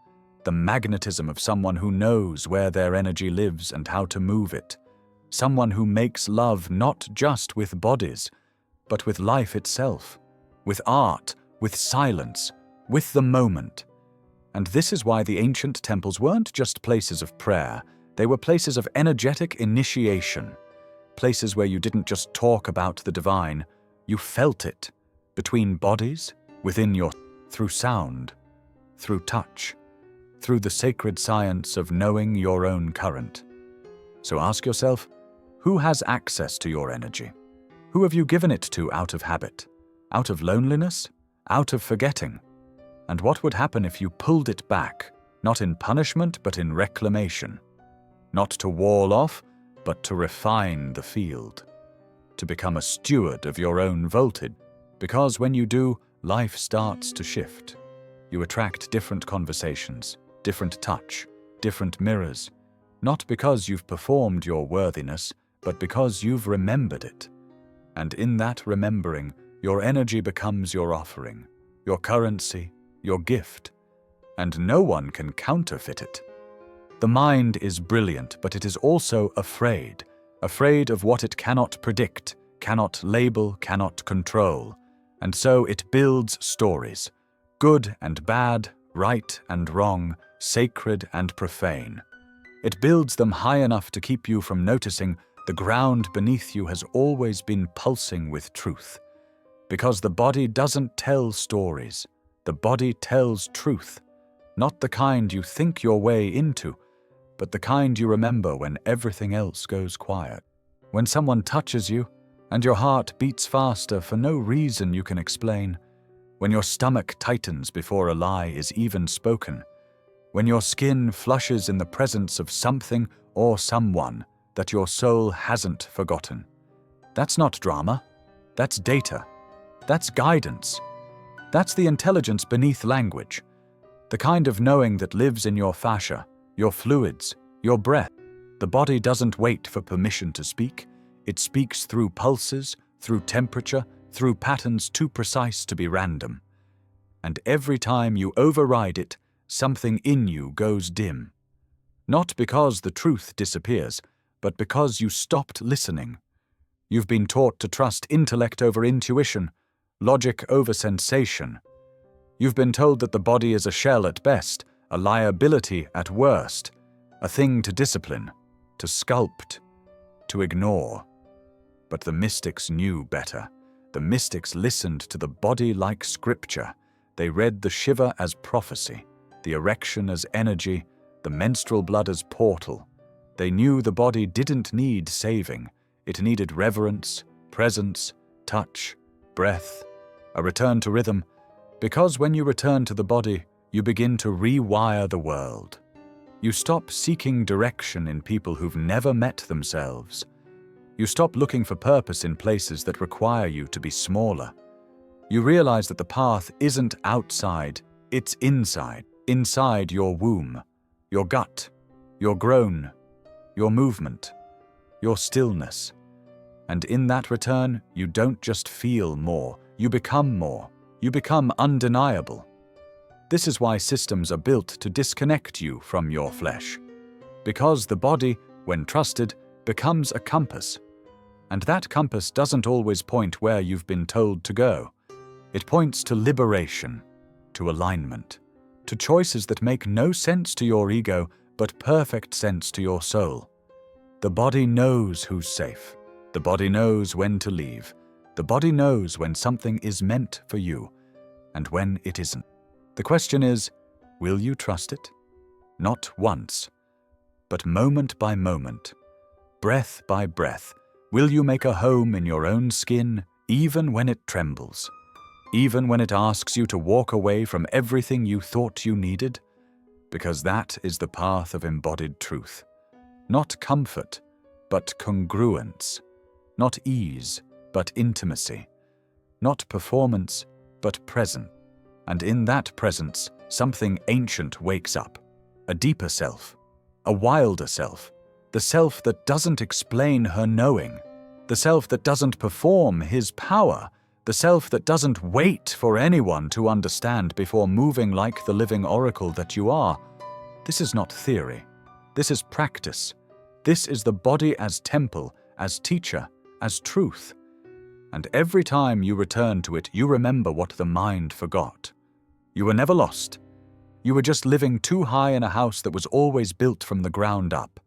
The magnetism of someone who knows where their energy lives and how to move it. Someone who makes love not just with bodies, but with life itself, with art, with silence, with the moment. And this is why the ancient temples weren't just places of prayer, they were places of energetic initiation. Places where you didn't just talk about the divine, you felt it, between bodies, within your, through sound, through touch, through the sacred science of knowing your own current. So ask yourself, who has access to your energy? Who have you given it to out of habit, out of loneliness, out of forgetting? And what would happen if you pulled it back, not in punishment but in reclamation? Not to wall off, but to refine the field, to become a steward of your own voltage, because when you do, life starts to shift. You attract different conversations, different touch, different mirrors, not because you've performed your worthiness, but because you've remembered it. And in that remembering, your energy becomes your offering, your currency, your gift, and no one can counterfeit it. The mind is brilliant, but it is also afraid of what it cannot predict, cannot label, cannot control. And so it builds stories, good and bad, right and wrong, sacred and profane. It builds them high enough to keep you from noticing the ground beneath you has always been pulsing with truth. Because the body doesn't tell stories, the body tells truth, not the kind you think your way into, but the kind you remember when everything else goes quiet. When someone touches you, and your heart beats faster for no reason you can explain. When your stomach tightens before a lie is even spoken. When your skin flushes in the presence of something or someone that your soul hasn't forgotten. That's not drama. That's data. That's guidance. That's the intelligence beneath language. The kind of knowing that lives in your fascia, your fluids, your breath. The body doesn't wait for permission to speak. It speaks through pulses, through temperature, through patterns too precise to be random. And every time you override it, something in you goes dim. Not because the truth disappears, but because you stopped listening. You've been taught to trust intellect over intuition, logic over sensation. You've been told that the body is a shell at best, a liability at worst, a thing to discipline, to sculpt, to ignore. But the mystics knew better. The mystics listened to the body like scripture. They read the shiva as prophecy, the erection as energy, the menstrual blood as portal. They knew the body didn't need saving. It needed reverence, presence, touch, breath, a return to rhythm. Because when you return to the body, you begin to rewire the world. You stop seeking direction in people who've never met themselves. You stop looking for purpose in places that require you to be smaller. You realize that the path isn't outside, it's inside. Inside your womb, your gut, your groan, your movement, your stillness. And in that return, you don't just feel more, you become more. You become undeniable. This is why systems are built to disconnect you from your flesh. Because the body, when trusted, becomes a compass. And that compass doesn't always point where you've been told to go. It points to liberation, to alignment, to choices that make no sense to your ego, but perfect sense to your soul. The body knows who's safe. The body knows when to leave. The body knows when something is meant for you, and when it isn't. The question is, will you trust it? Not once, but moment by moment, breath by breath. Will you make a home in your own skin, even when it trembles? Even when it asks you to walk away from everything you thought you needed? Because that is the path of embodied truth. Not comfort, but congruence. Not ease, but intimacy. Not performance, but presence. And in that presence, something ancient wakes up. A deeper self. A wilder self. The self that doesn't explain her knowing. The self that doesn't perform his power. The self that doesn't wait for anyone to understand before moving like the living oracle that you are. This is not theory. This is practice. This is the body as temple, as teacher, as truth. And every time you return to it, you remember what the mind forgot. You were never lost. You were just living too high in a house that was always built from the ground up.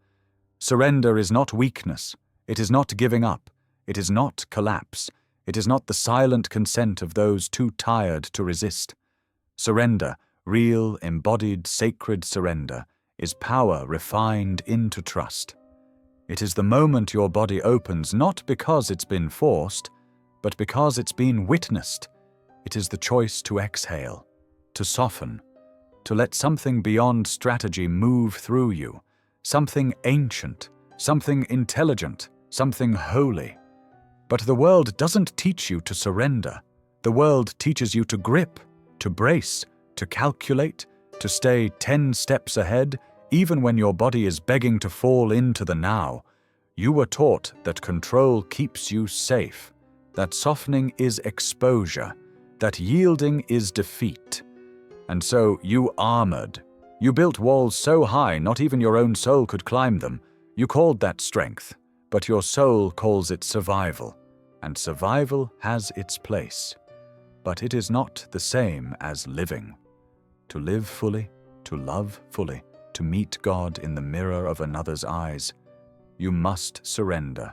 Surrender is not weakness. It is not giving up. It is not collapse. It is not the silent consent of those too tired to resist. Surrender, real, embodied, sacred surrender, is power refined into trust. It is the moment your body opens not because it's been forced, but because it's been witnessed. It is the choice to exhale, to soften, to let something beyond strategy move through you, something ancient, something intelligent, something holy. But the world doesn't teach you to surrender. The world teaches you to grip, to brace, to calculate, to stay 10 steps ahead, even when your body is begging to fall into the now. You were taught that control keeps you safe, that softening is exposure, that yielding is defeat. And so you armored. You built walls so high not even your own soul could climb them. You called that strength, but your soul calls it survival. And survival has its place. But it is not the same as living. To live fully, to love fully, to meet God in the mirror of another's eyes, you must surrender.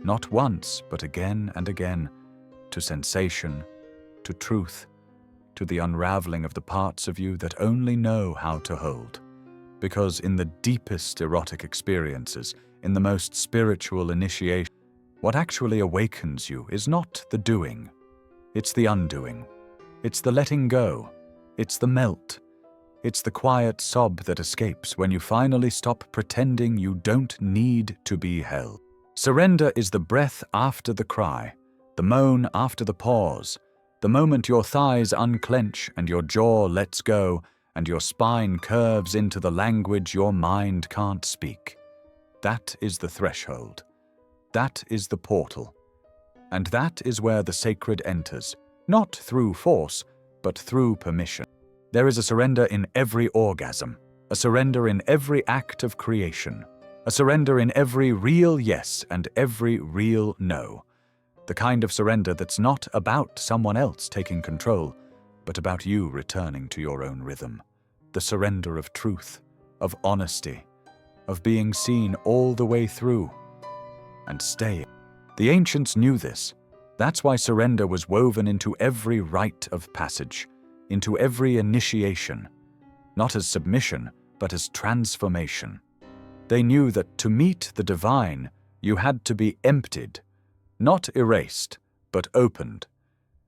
Not once, but again and again, to sensation, to truth, to the unraveling of the parts of you that only know how to hold. Because in the deepest erotic experiences, in the most spiritual initiation, what actually awakens you is not the doing. It's the undoing. It's the letting go. It's the melt. It's the quiet sob that escapes when you finally stop pretending you don't need to be held. Surrender is the breath after the cry, the moan after the pause, the moment your thighs unclench and your jaw lets go and your spine curves into the language your mind can't speak. That is the threshold. That is the portal. And that is where the sacred enters, not through force, but through permission. There is a surrender in every orgasm, a surrender in every act of creation, a surrender in every real yes and every real no. The kind of surrender that's not about someone else taking control, but about you returning to your own rhythm. The surrender of truth, of honesty, of being seen all the way through, and staying. The ancients knew this. That's why surrender was woven into every rite of passage, into every initiation, not as submission, but as transformation. They knew that to meet the divine, you had to be emptied, not erased, but opened.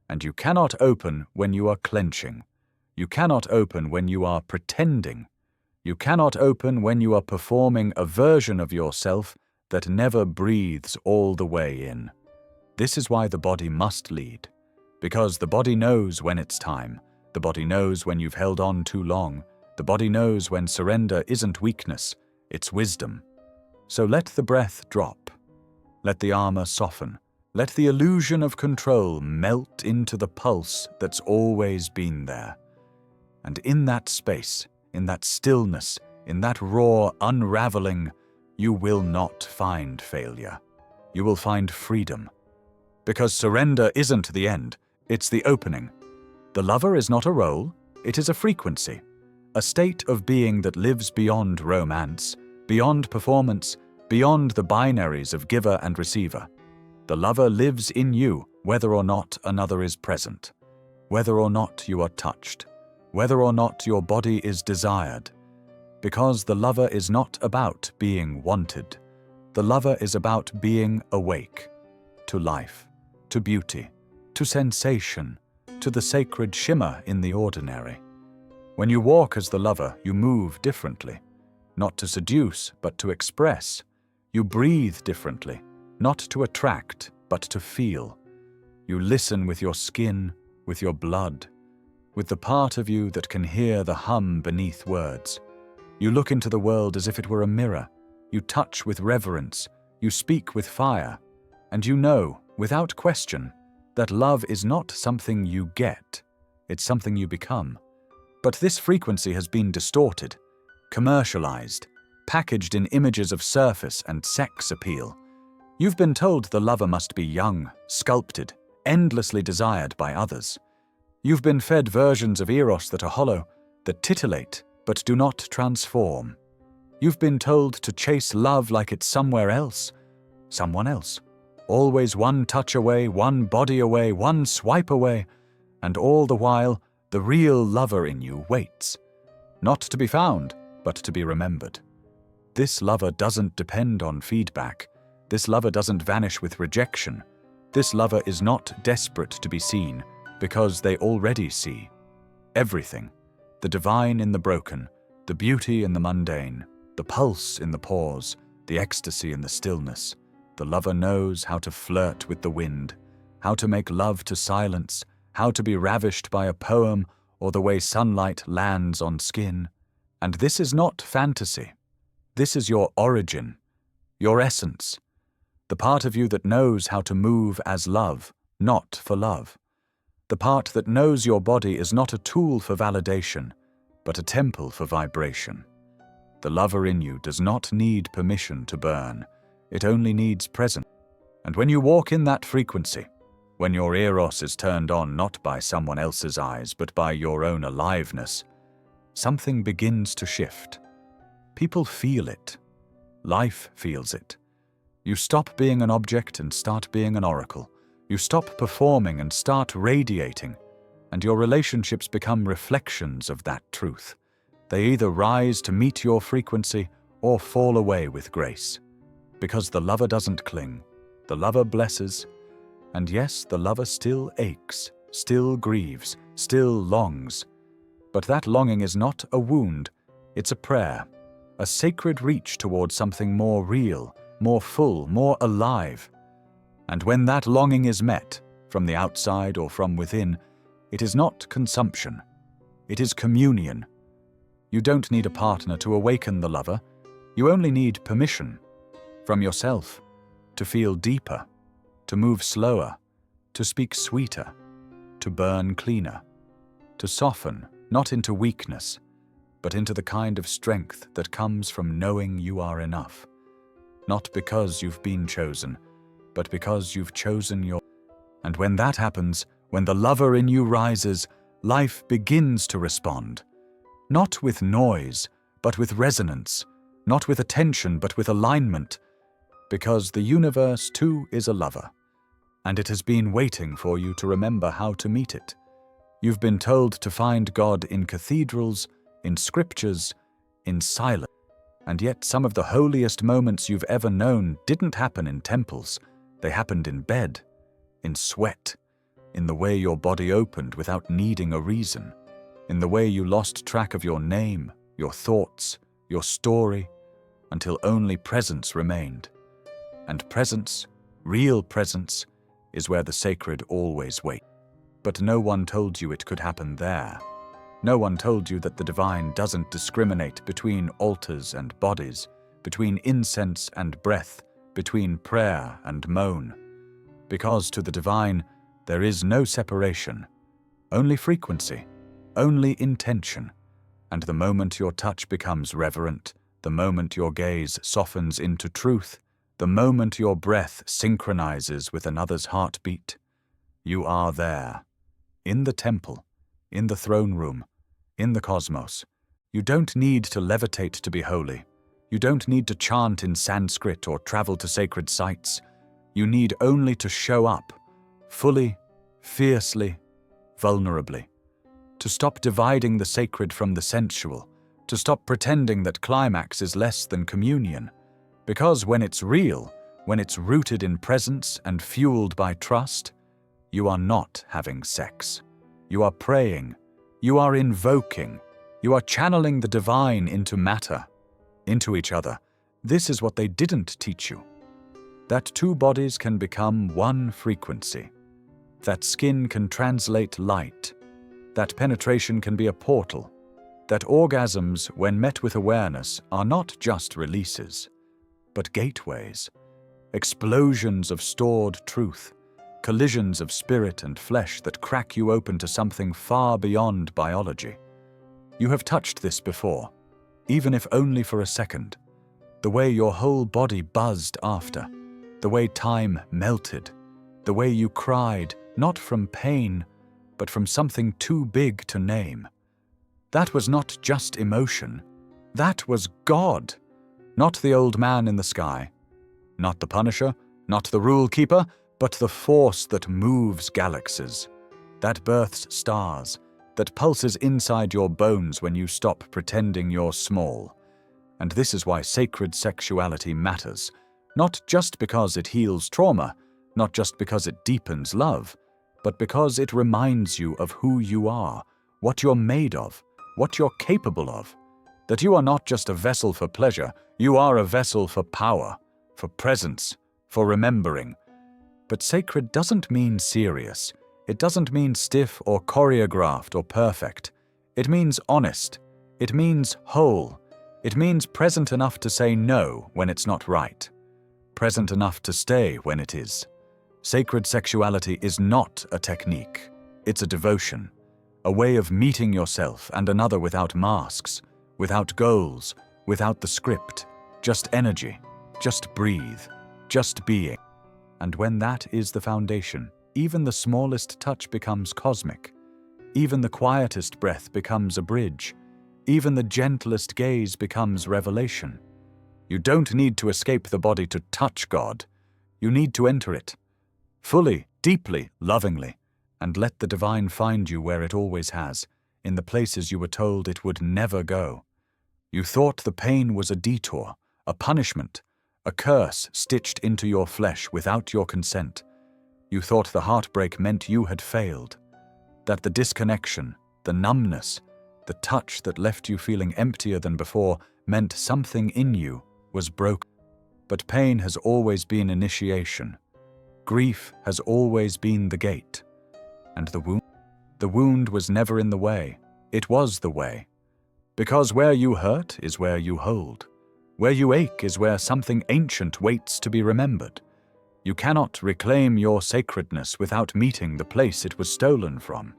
And you cannot open when you are clenching. You cannot open when you are pretending. You cannot open when you are performing a version of yourself that never breathes all the way in. This is why the body must lead. Because the body knows when it's time. The body knows when you've held on too long. The body knows when surrender isn't weakness, it's wisdom. So let the breath drop. Let the armor soften. Let the illusion of control melt into the pulse that's always been there. And in that space, in that stillness, in that raw unraveling, you will not find failure. You will find freedom. Because surrender isn't the end, it's the opening. The lover is not a role, it is a frequency, a state of being that lives beyond romance, beyond performance, beyond the binaries of giver and receiver. The lover lives in you, whether or not another is present, whether or not you are touched, whether or not your body is desired. Because the lover is not about being wanted. The lover is about being awake to life, to beauty, to sensation, to the sacred shimmer in the ordinary. When you walk as the lover, you move differently, not to seduce, but to express. You breathe differently, not to attract, but to feel. You listen with your skin, with your blood, with the part of you that can hear the hum beneath words. You look into the world as if it were a mirror. You touch with reverence. You speak with fire. And you know, without question, that love is not something you get. It's something you become. But this frequency has been distorted, commercialized, packaged in images of surface and sex appeal. You've been told the lover must be young, sculpted, endlessly desired by others. You've been fed versions of Eros that are hollow, that titillate, but do not transform. You've been told to chase love like it's somewhere else, someone else. Always one touch away, one body away, one swipe away, and all the while, the real lover in you waits. Not to be found, but to be remembered. This lover doesn't depend on feedback. This lover doesn't vanish with rejection. This lover is not desperate to be seen, because they already see everything. The divine in the broken, the beauty in the mundane, the pulse in the pause, the ecstasy in the stillness. The lover knows how to flirt with the wind, how to make love to silence, how to be ravished by a poem or the way sunlight lands on skin. And this is not fantasy. This is your origin, your essence, the part of you that knows how to move as love, not for love. The part that knows your body is not a tool for validation, but a temple for vibration. The lover in you does not need permission to burn. It only needs presence. And when you walk in that frequency, when your eros is turned on not by someone else's eyes, but by your own aliveness, something begins to shift. People feel it. Life feels it. You stop being an object and start being an oracle. You stop performing and start radiating, and your relationships become reflections of that truth. They either rise to meet your frequency or fall away with grace. Because the lover doesn't cling, the lover blesses, and yes, the lover still aches, still grieves, still longs. But that longing is not a wound, it's a prayer, a sacred reach towards something more real, more full, more alive. And when that longing is met, from the outside or from within, it is not consumption. It is communion. You don't need a partner to awaken the lover. You only need permission from yourself to feel deeper, to move slower, to speak sweeter, to burn cleaner, to soften, not into weakness, but into the kind of strength that comes from knowing you are enough. Not because you've been chosen, but because you've chosen your... And when that happens, when the lover in you rises, life begins to respond. Not with noise, but with resonance. Not with attention, but with alignment. Because the universe, too, is a lover. And it has been waiting for you to remember how to meet it. You've been told to find God in cathedrals, in scriptures, in silence. And yet some of the holiest moments you've ever known didn't happen in temples. They happened in bed, in sweat, in the way your body opened without needing a reason, in the way you lost track of your name, your thoughts, your story, until only presence remained. And presence, real presence, is where the sacred always waits. But no one told you it could happen there. No one told you that the divine doesn't discriminate between altars and bodies, between incense and breath, between prayer and moan. Because to the divine, there is no separation, only frequency, only intention. And the moment your touch becomes reverent, the moment your gaze softens into truth, the moment your breath synchronizes with another's heartbeat, you are there. In the temple, in the throne room, in the cosmos. You don't need to levitate to be holy. You don't need to chant in Sanskrit or travel to sacred sites. You need only to show up, fully, fiercely, vulnerably. To stop dividing the sacred from the sensual. To stop pretending that climax is less than communion. Because when it's real, when it's rooted in presence and fueled by trust, you are not having sex. You are praying. You are invoking. You are channeling the divine into matter, into each other. This is what they didn't teach you. That two bodies can become one frequency. That skin can translate light. That penetration can be a portal. That orgasms, when met with awareness, are not just releases, but gateways, explosions of stored truth, collisions of spirit and flesh that crack you open to something far beyond biology. You have touched this before, even if only for a second. The way your whole body buzzed after, the way time melted, the way you cried, not from pain, but from something too big to name. That was not just emotion. That was God, not the old man in the sky, not the Punisher, not the rule keeper, but the force that moves galaxies, that births stars, that pulses inside your bones when you stop pretending you're small. And this is why sacred sexuality matters, not just because it heals trauma, not just because it deepens love, but because it reminds you of who you are, what you're made of, what you're capable of, that you are not just a vessel for pleasure, you are a vessel for power, for presence, for remembering. But sacred doesn't mean serious. It doesn't mean stiff or choreographed or perfect. It means honest. It means whole. It means present enough to say no when it's not right. Present enough to stay when it is. Sacred sexuality is not a technique. It's a devotion. A way of meeting yourself and another without masks, without goals, without the script. Just energy. Just breathe. Just being. And when that is the foundation, even the smallest touch becomes cosmic. Even the quietest breath becomes a bridge. Even the gentlest gaze becomes revelation. You don't need to escape the body to touch God. You need to enter it. Fully, deeply, lovingly. And let the divine find you where it always has, in the places you were told it would never go. You thought the pain was a detour, a punishment, a curse stitched into your flesh without your consent. You thought the heartbreak meant you had failed, that the disconnection, the numbness, the touch that left you feeling emptier than before meant something in you was broken. But pain has always been initiation. Grief has always been the gate. And the wound was never in the way. It was the way. Because where you hurt is where you hold. Where you ache is where something ancient waits to be remembered. You cannot reclaim your sacredness without meeting the place it was stolen from.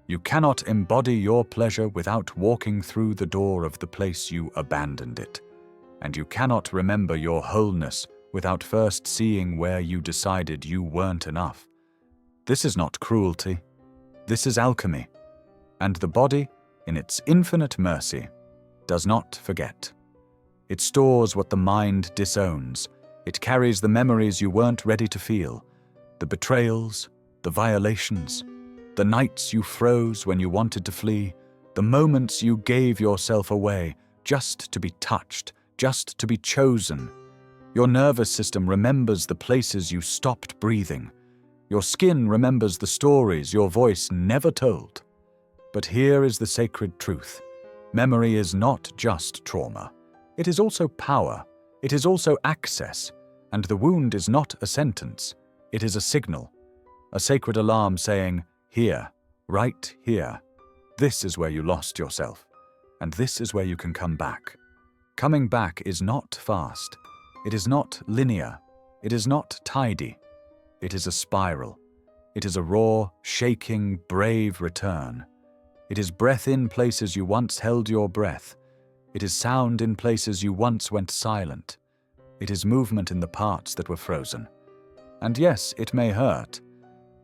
You cannot embody your pleasure without walking through the door of the place you abandoned it. And you cannot remember your wholeness without first seeing where you decided you weren't enough. This is not cruelty. This is alchemy. And the body, in its infinite mercy, does not forget. It stores what the mind disowns. It carries the memories you weren't ready to feel, the betrayals, the violations, the nights you froze when you wanted to flee, the moments you gave yourself away just to be touched, just to be chosen. Your nervous system remembers the places you stopped breathing. Your skin remembers the stories your voice never told. But here is the sacred truth. Memory is not just trauma. It is also power. It is also access. And the wound is not a sentence. It is a signal. A sacred alarm saying, here, right here. This is where you lost yourself. And this is where you can come back. Coming back is not fast. It is not linear. It is not tidy. It is a spiral. It is a raw, shaking, brave return. It is breath in places you once held your breath. It is sound in places you once went silent. It is movement in the parts that were frozen. And yes, it may hurt,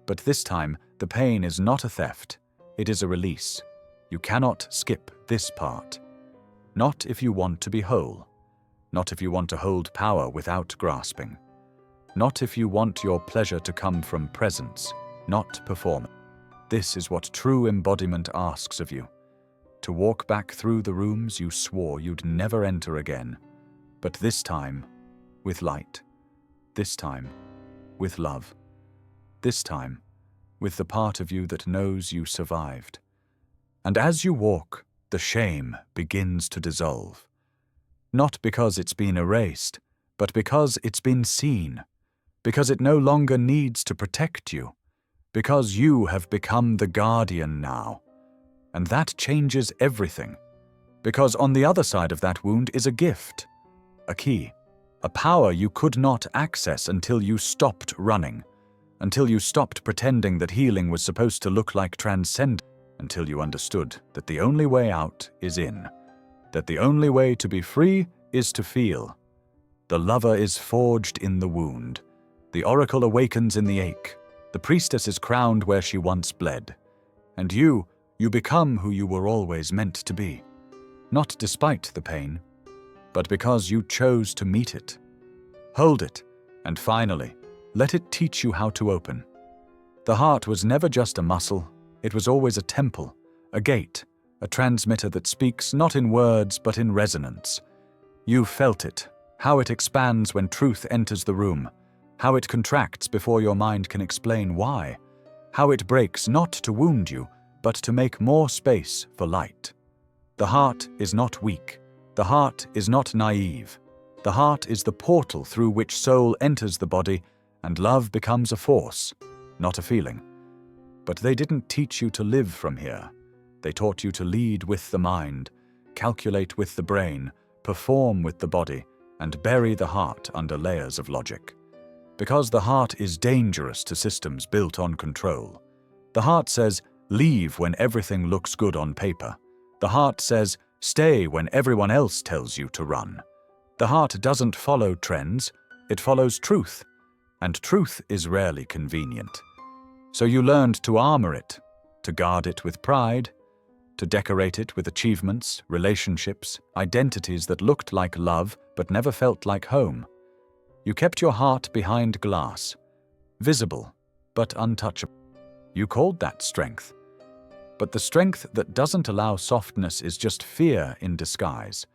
but this time the pain is not a theft, it is a release. You cannot skip this part. Not if you want to be whole. Not if you want to hold power without grasping. Not if you want your pleasure to come from presence, not performance. This is what true embodiment asks of you. To walk back through the rooms you swore you'd never enter again. But this time, with light. This time, with love. This time, with the part of you that knows you survived. And as you walk, the shame begins to dissolve. Not because it's been erased, but because it's been seen. Because it no longer needs to protect you. Because you have become the guardian now. And that changes everything. Because on the other side of that wound is a gift, a key, a power you could not access until you stopped running, until you stopped pretending that healing was supposed to look like transcendence, until you understood that the only way out is in, that the only way to be free is to feel. The lover is forged in the wound. The oracle awakens in the ache. The priestess is crowned where she once bled. And you become who you were always meant to be. Not despite the pain, but because you chose to meet it. Hold it, and finally, let it teach you how to open. The heart was never just a muscle, it was always a temple, a gate, a transmitter that speaks not in words but in resonance. You felt it, how it expands when truth enters the room, how it contracts before your mind can explain why, how it breaks not to wound you, but to make more space for light. The heart is not weak. The heart is not naive. The heart is the portal through which soul enters the body and love becomes a force, not a feeling. But they didn't teach you to live from here. They taught you to lead with the mind, calculate with the brain, perform with the body, and bury the heart under layers of logic. Because the heart is dangerous to systems built on control. The heart says, leave when everything looks good on paper. The heart says, stay when everyone else tells you to run. The heart doesn't follow trends, it follows truth. And truth is rarely convenient. So you learned to armor it, to guard it with pride, to decorate it with achievements, relationships, identities that looked like love but never felt like home. You kept your heart behind glass, visible but untouchable. You called that strength. But the strength that doesn't allow softness is just fear in disguise.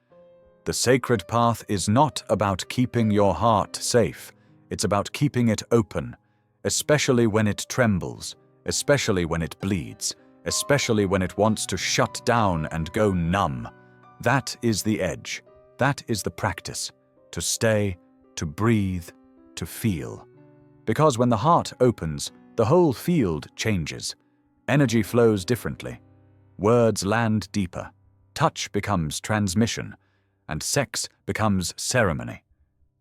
The sacred path is not about keeping your heart safe. It's about keeping it open, especially when it trembles, especially when it bleeds, especially when it wants to shut down and go numb. That is the edge. That is the practice. To stay, to breathe, to feel. Because when the heart opens, the whole field changes. Energy flows differently. Words land deeper. Touch becomes transmission. And sex becomes ceremony.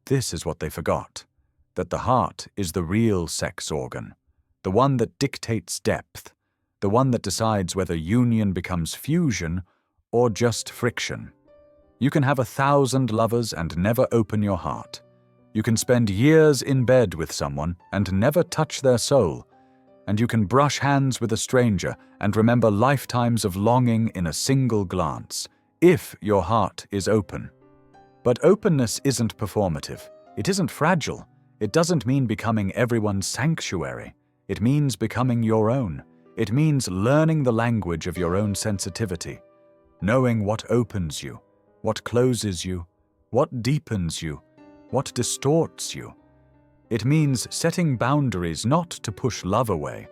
This is what they forgot. That the heart is the real sex organ. The one that dictates depth. The one that decides whether union becomes fusion or just friction. You can have 1,000 lovers and never open your heart. You can spend years in bed with someone and never touch their soul. And you can brush hands with a stranger and remember lifetimes of longing in a single glance, if your heart is open. But openness isn't performative. It isn't fragile. It doesn't mean becoming everyone's sanctuary. It means becoming your own. It means learning the language of your own sensitivity, knowing what opens you, what closes you, what deepens you, what distorts you. It means setting boundaries not to push love away,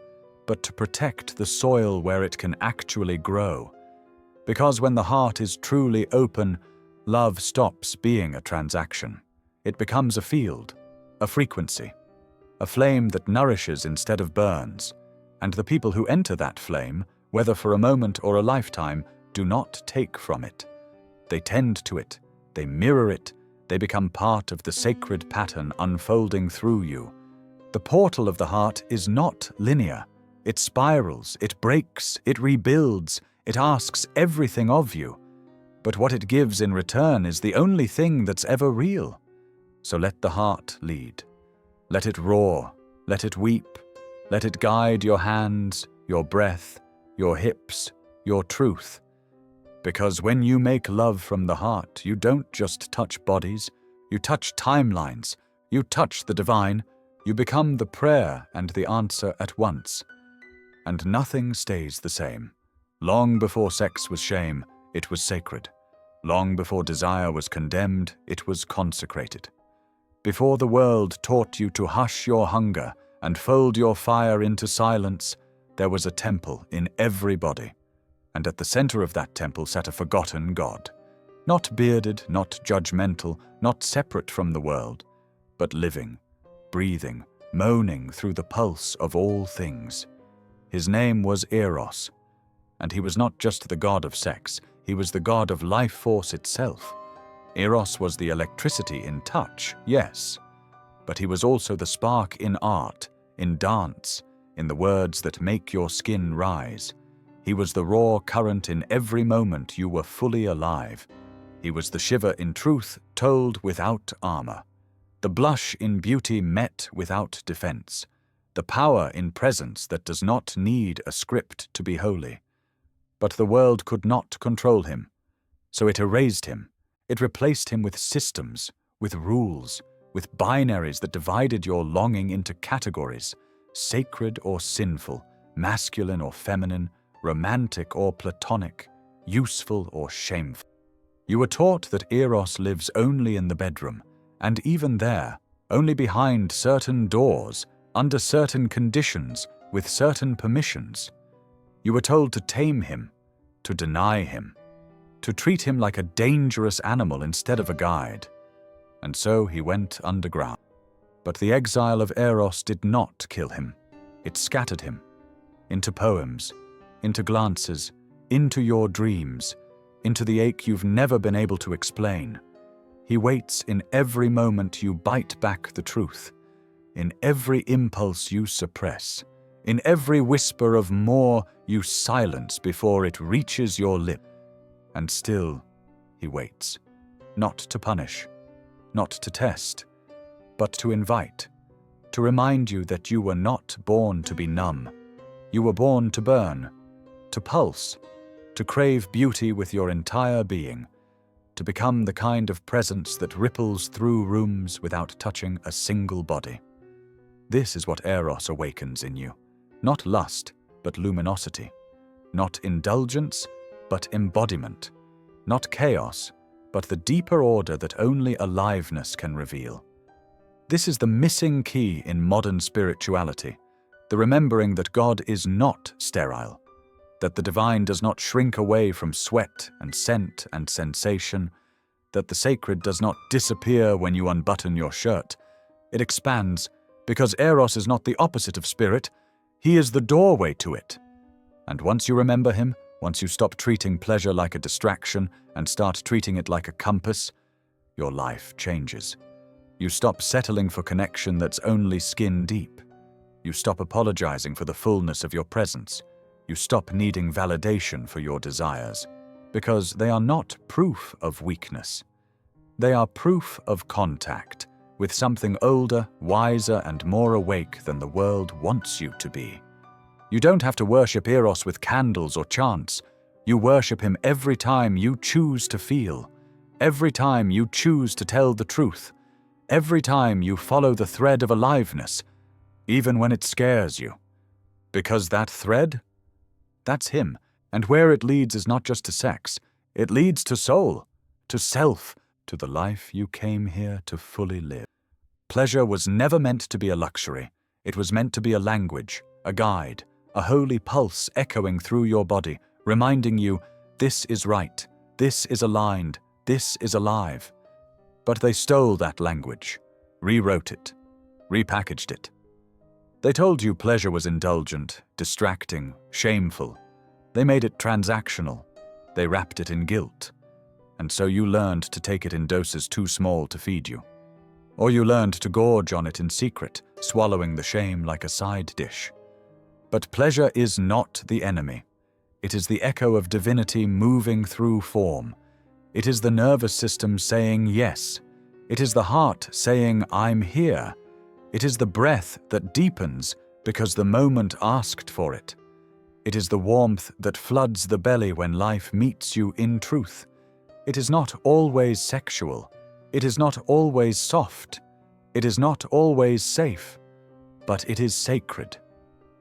but to protect the soil where it can actually grow. Because when the heart is truly open, love stops being a transaction. It becomes a field, a frequency, a flame that nourishes instead of burns. And the people who enter that flame, whether for a moment or a lifetime, do not take from it. They tend to it, they mirror it, they become part of the sacred pattern unfolding through you. The portal of the heart is not linear. It spirals, it breaks, it rebuilds, It asks everything of you, but what it gives in return is the only thing that's ever real. So let the heart lead. Let it roar, let it weep, let it guide your hands, your breath, your hips, your truth. Because when you make love from the heart, you don't just touch bodies, you touch timelines, you touch the divine, you become the prayer and the answer at once. And nothing stays the same. Long before sex was shame, it was sacred. Long before desire was condemned, it was consecrated. Before the world taught you to hush your hunger and fold your fire into silence, there was a temple in every body. And at the center of that temple sat a forgotten God. Not bearded, not judgmental, not separate from the world, but living, breathing, moaning through the pulse of all things. His name was Eros, and he was not just the god of sex, he was the god of life force itself. Eros was the electricity in touch, yes, but he was also the spark in art, in dance, in the words that make your skin rise. He was the raw current in every moment you were fully alive. He was the shiver in truth told without armor, the blush in beauty met without defense, the power in presence that does not need a script to be holy. But the world could not control him, so it erased him. It replaced him with systems, with rules, with binaries that divided your longing into categories, sacred or sinful, masculine or feminine, romantic or platonic, useful or shameful. You were taught that Eros lives only in the bedroom, and even there, only behind certain doors, under certain conditions, with certain permissions. You were told to tame him, to deny him, to treat him like a dangerous animal instead of a guide. And so he went underground. But the exile of Eros did not kill him. It scattered him into poems, into glances, into your dreams, into the ache you've never been able to explain. He waits in every moment you bite back the truth, in every impulse you suppress, in every whisper of more you silence before it reaches your lip. And still, he waits, not to punish, not to test, but to invite, to remind you that you were not born to be numb. You were born to burn, to pulse, to crave beauty with your entire being, to become the kind of presence that ripples through rooms without touching a single body. This is what Eros awakens in you. Not lust, but luminosity. Not indulgence, but embodiment. Not chaos, but the deeper order that only aliveness can reveal. This is the missing key in modern spirituality, the remembering that God is not sterile, that the divine does not shrink away from sweat and scent and sensation, that the sacred does not disappear when you unbutton your shirt. It expands, because Eros is not the opposite of spirit, he is the doorway to it. And once you remember him, once you stop treating pleasure like a distraction and start treating it like a compass, your life changes. You stop settling for connection that's only skin deep. You stop apologizing for the fullness of your presence. You stop needing validation for your desires, because they are not proof of weakness. They are proof of contact with something older, wiser, and more awake than the world wants you to be. You don't have to worship Eros with candles or chants. You worship him every time you choose to feel, every time you choose to tell the truth, every time you follow the thread of aliveness, even when it scares you. Because that thread, that's him, and where it leads is not just to sex, it leads to soul, to self, to the life you came here to fully live. Pleasure was never meant to be a luxury. It was meant to be a language, a guide, a holy pulse echoing through your body, reminding you, this is right, this is aligned, this is alive. But they stole that language, rewrote it, repackaged it. They told you pleasure was indulgent, distracting, shameful. They made it transactional. They wrapped it in guilt. And so you learned to take it in doses too small to feed you. Or you learned to gorge on it in secret, swallowing the shame like a side dish. But pleasure is not the enemy. It is the echo of divinity moving through form. It is the nervous system saying yes. It is the heart saying, I'm here. It is the breath that deepens because the moment asked for it. It is the warmth that floods the belly when life meets you in truth. It is not always sexual. It is not always soft. It is not always safe. But it is sacred.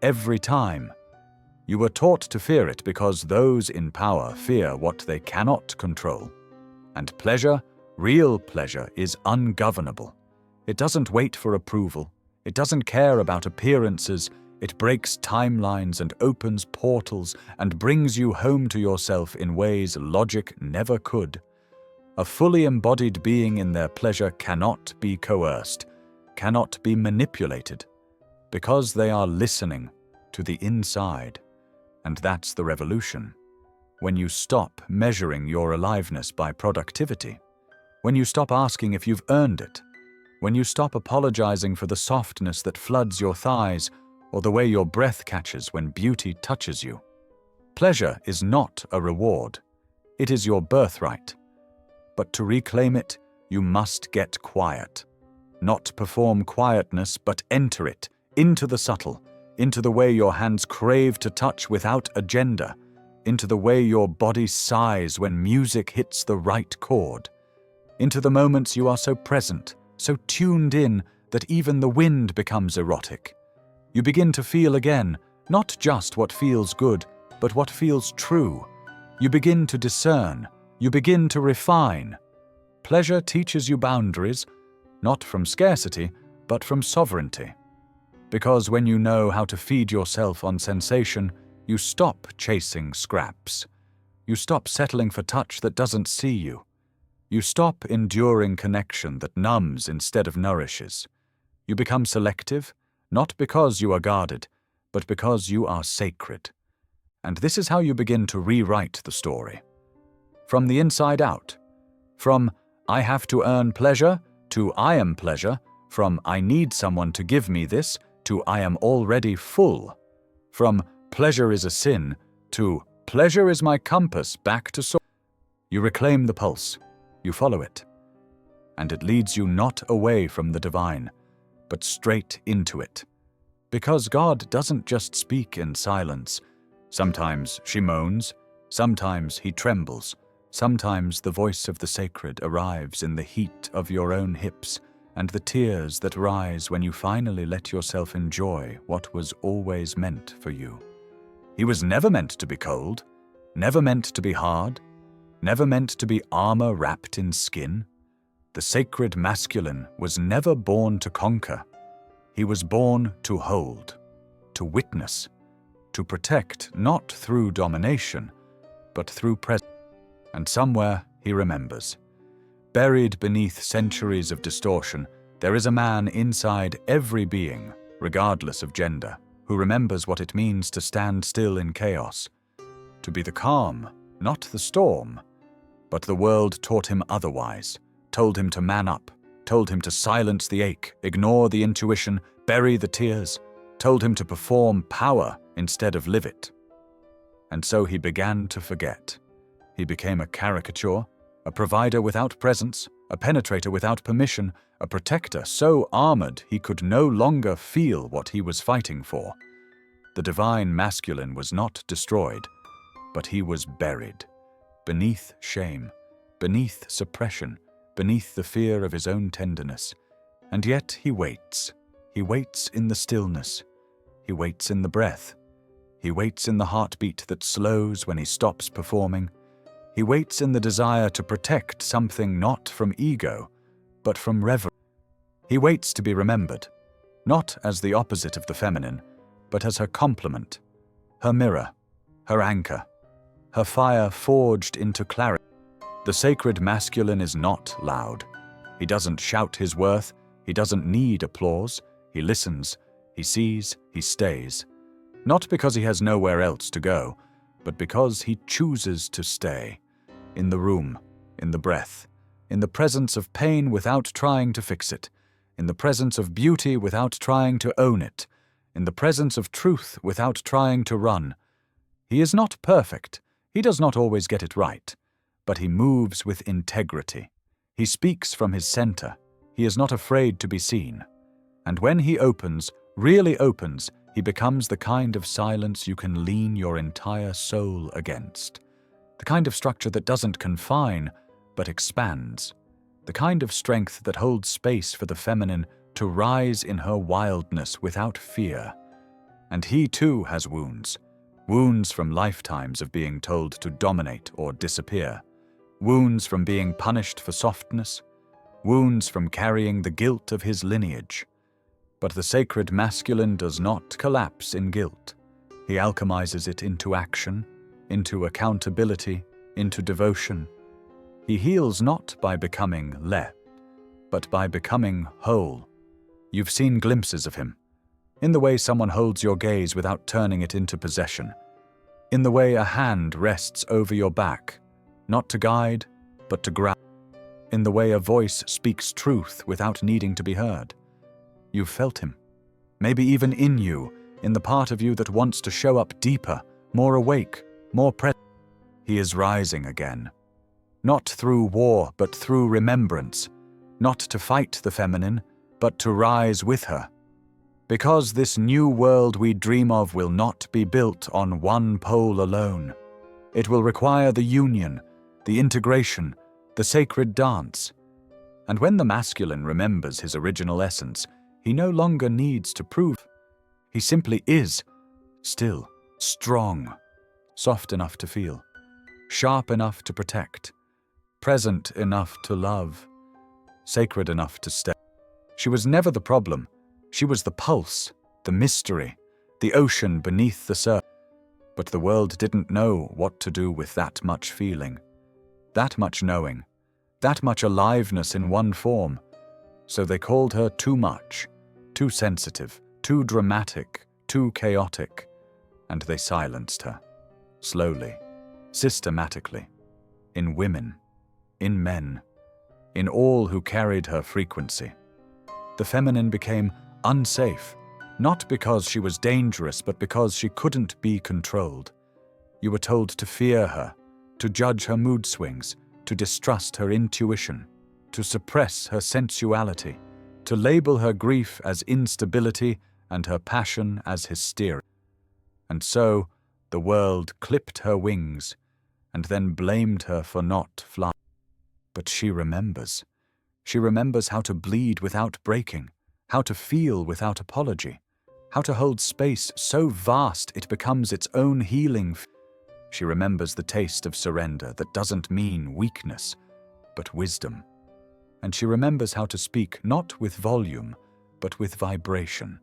Every time. You were taught to fear it because those in power fear what they cannot control. And pleasure, real pleasure, is ungovernable. It doesn't wait for approval. It doesn't care about appearances. It breaks timelines and opens portals and brings you home to yourself in ways logic never could. A fully embodied being in their pleasure cannot be coerced, cannot be manipulated, because they are listening to the inside. And that's the revolution. When you stop measuring your aliveness by productivity, when you stop asking if you've earned it, when you stop apologizing for the softness that floods your thighs or the way your breath catches when beauty touches you. Pleasure is not a reward. It is your birthright. But to reclaim it, you must get quiet. Not perform quietness, but enter it, into the subtle, into the way your hands crave to touch without agenda, into the way your body sighs when music hits the right chord, into the moments you are so present, so tuned in that even the wind becomes erotic. You begin to feel again, not just what feels good, but what feels true. You begin to discern. You begin to refine. Pleasure teaches you boundaries, not from scarcity, but from sovereignty. Because when you know how to feed yourself on sensation, you stop chasing scraps. You stop settling for touch that doesn't see you. You stop enduring connection that numbs instead of nourishes. You become selective, not because you are guarded, but because you are sacred. And this is how you begin to rewrite the story. From the inside out. From I have to earn pleasure to I am pleasure. From I need someone to give me this to I am already full. From pleasure is a sin to pleasure is my compass back to source. You reclaim the pulse. You follow it. And it leads you not away from the divine, but straight into it. Because God doesn't just speak in silence. Sometimes she moans, sometimes he trembles, sometimes the voice of the sacred arrives in the heat of your own hips and the tears that rise when you finally let yourself enjoy what was always meant for you. He was never meant to be cold, never meant to be hard, never meant to be armor wrapped in skin. The sacred masculine was never born to conquer. He was born to hold, to witness, to protect not through domination, but through presence. And somewhere he remembers. Buried beneath centuries of distortion, there is a man inside every being, regardless of gender, who remembers what it means to stand still in chaos, to be the calm, not the storm. But the world taught him otherwise, told him to man up, told him to silence the ache, ignore the intuition, bury the tears, told him to perform power instead of live it. And so he began to forget. He became a caricature, a provider without presence, a penetrator without permission, a protector so armored he could no longer feel what he was fighting for. The divine masculine was not destroyed, but he was buried. Beneath shame, beneath suppression, beneath the fear of his own tenderness. And yet he waits. He waits in the stillness. He waits in the breath. He waits in the heartbeat that slows when he stops performing. He waits in the desire to protect something not from ego, but from reverence. He waits to be remembered, not as the opposite of the feminine, but as her complement, her mirror, her anchor, her fire forged into clarity. The sacred masculine is not loud. He doesn't shout his worth. He doesn't need applause. He listens. He sees. He stays. Not because he has nowhere else to go, but because he chooses to stay. In the room, in the breath, in the presence of pain without trying to fix it, in the presence of beauty without trying to own it, in the presence of truth without trying to run. He is not perfect. He does not always get it right. But he moves with integrity. He speaks from his center. He is not afraid to be seen. And when he opens, really opens, he becomes the kind of silence you can lean your entire soul against. The kind of structure that doesn't confine, but expands. The kind of strength that holds space for the feminine to rise in her wildness without fear. And he too has wounds. Wounds from lifetimes of being told to dominate or disappear. Wounds from being punished for softness. Wounds from carrying the guilt of his lineage. But the sacred masculine does not collapse in guilt. He alchemizes it into action, into accountability, into devotion. He heals not by becoming left, but by becoming whole. You've seen glimpses of him. In the way someone holds your gaze without turning it into possession. In the way a hand rests over your back, not to guide, but to grab. In the way a voice speaks truth without needing to be heard. You've felt him. Maybe even in you, in the part of you that wants to show up deeper, more awake, more present. He is rising again. Not through war, but through remembrance. Not to fight the feminine, but to rise with her. Because this new world we dream of will not be built on one pole alone. It will require the union, the integration, the sacred dance. And when the masculine remembers his original essence, he no longer needs to prove. He simply is, still, strong, soft enough to feel, sharp enough to protect, present enough to love, sacred enough to stay. She was never the problem. She was the pulse, the mystery, the ocean beneath the surface. But the world didn't know what to do with that much feeling, that much knowing, that much aliveness in one form. So they called her too much, too sensitive, too dramatic, too chaotic. And they silenced her, slowly, systematically, in women, in men, in all who carried her frequency. The feminine became unsafe, not because she was dangerous, but because she couldn't be controlled. You were told to fear her, to judge her mood swings, to distrust her intuition, to suppress her sensuality, to label her grief as instability and her passion as hysteria. And so, the world clipped her wings, and then blamed her for not flying. But she remembers. She remembers how to bleed without breaking, how to feel without apology, how to hold space so vast it becomes its own healing. She remembers the taste of surrender that doesn't mean weakness, but wisdom. And she remembers how to speak not with volume, but with vibration,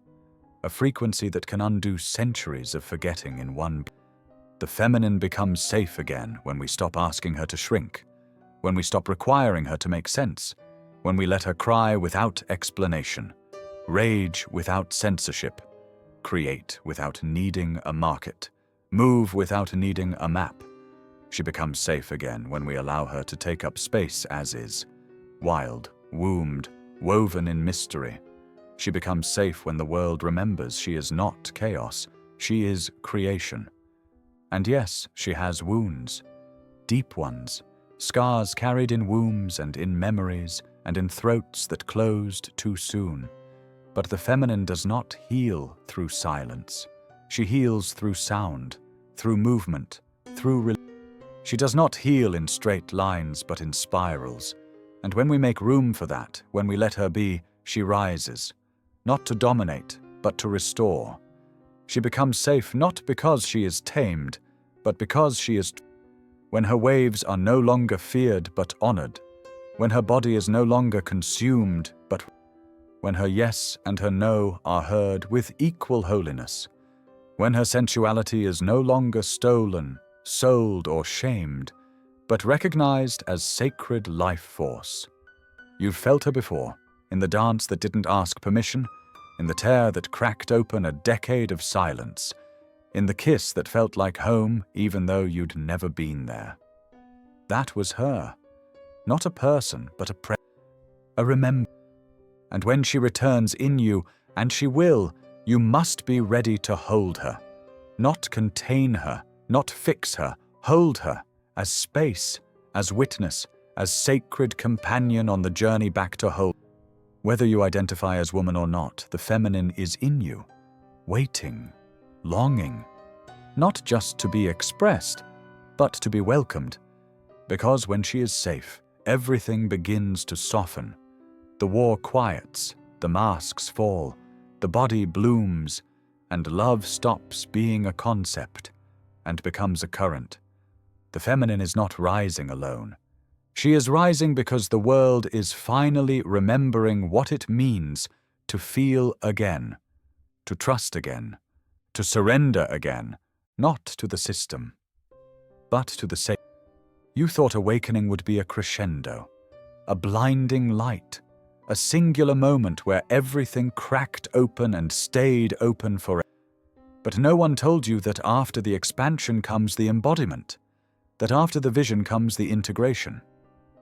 a frequency that can undo centuries of forgetting in one. The feminine becomes safe again when we stop asking her to shrink, when we stop requiring her to make sense, when we let her cry without explanation, rage without censorship, create without needing a market, move without needing a map. She becomes safe again when we allow her to take up space as is, wild, wombed, woven in mystery. She becomes safe when the world remembers she is not chaos, she is creation. And yes, she has wounds, deep ones, scars carried in wombs and in memories and in throats that closed too soon. But the feminine does not heal through silence. She heals through sound, through movement, through She does not heal in straight lines but in spirals. And when we make room for that, when we let her be, she rises, not to dominate, but to restore. She becomes safe not because she is tamed, but because she is. When her waves are no longer feared but honored, when her body is no longer consumed but when her yes and her no are heard with equal holiness, when her sensuality is no longer stolen, sold, or shamed, but recognized as sacred life force. You've felt her before, in the dance that didn't ask permission, in the tear that cracked open a decade of silence, in the kiss that felt like home even though you'd never been there. That was her, not a person, but a remember. And when she returns in you, and she will, you must be ready to hold her, not contain her, Not fix her, hold her, as space, as witness, as sacred companion on the journey back to whole. Whether you identify as woman or not, the feminine is in you, waiting, longing, not just to be expressed, but to be welcomed. Because when she is safe, everything begins to soften. The war quiets, the masks fall, the body blooms, and love stops being a concept and becomes a current. The feminine is not rising alone. She is rising because the world is finally remembering what it means to feel again, to trust again, to surrender again, not to the system, but to the sacred. You thought awakening would be a crescendo, a blinding light, a singular moment where everything cracked open and stayed open forever. But no one told you that after the expansion comes the embodiment, that after the vision comes the integration,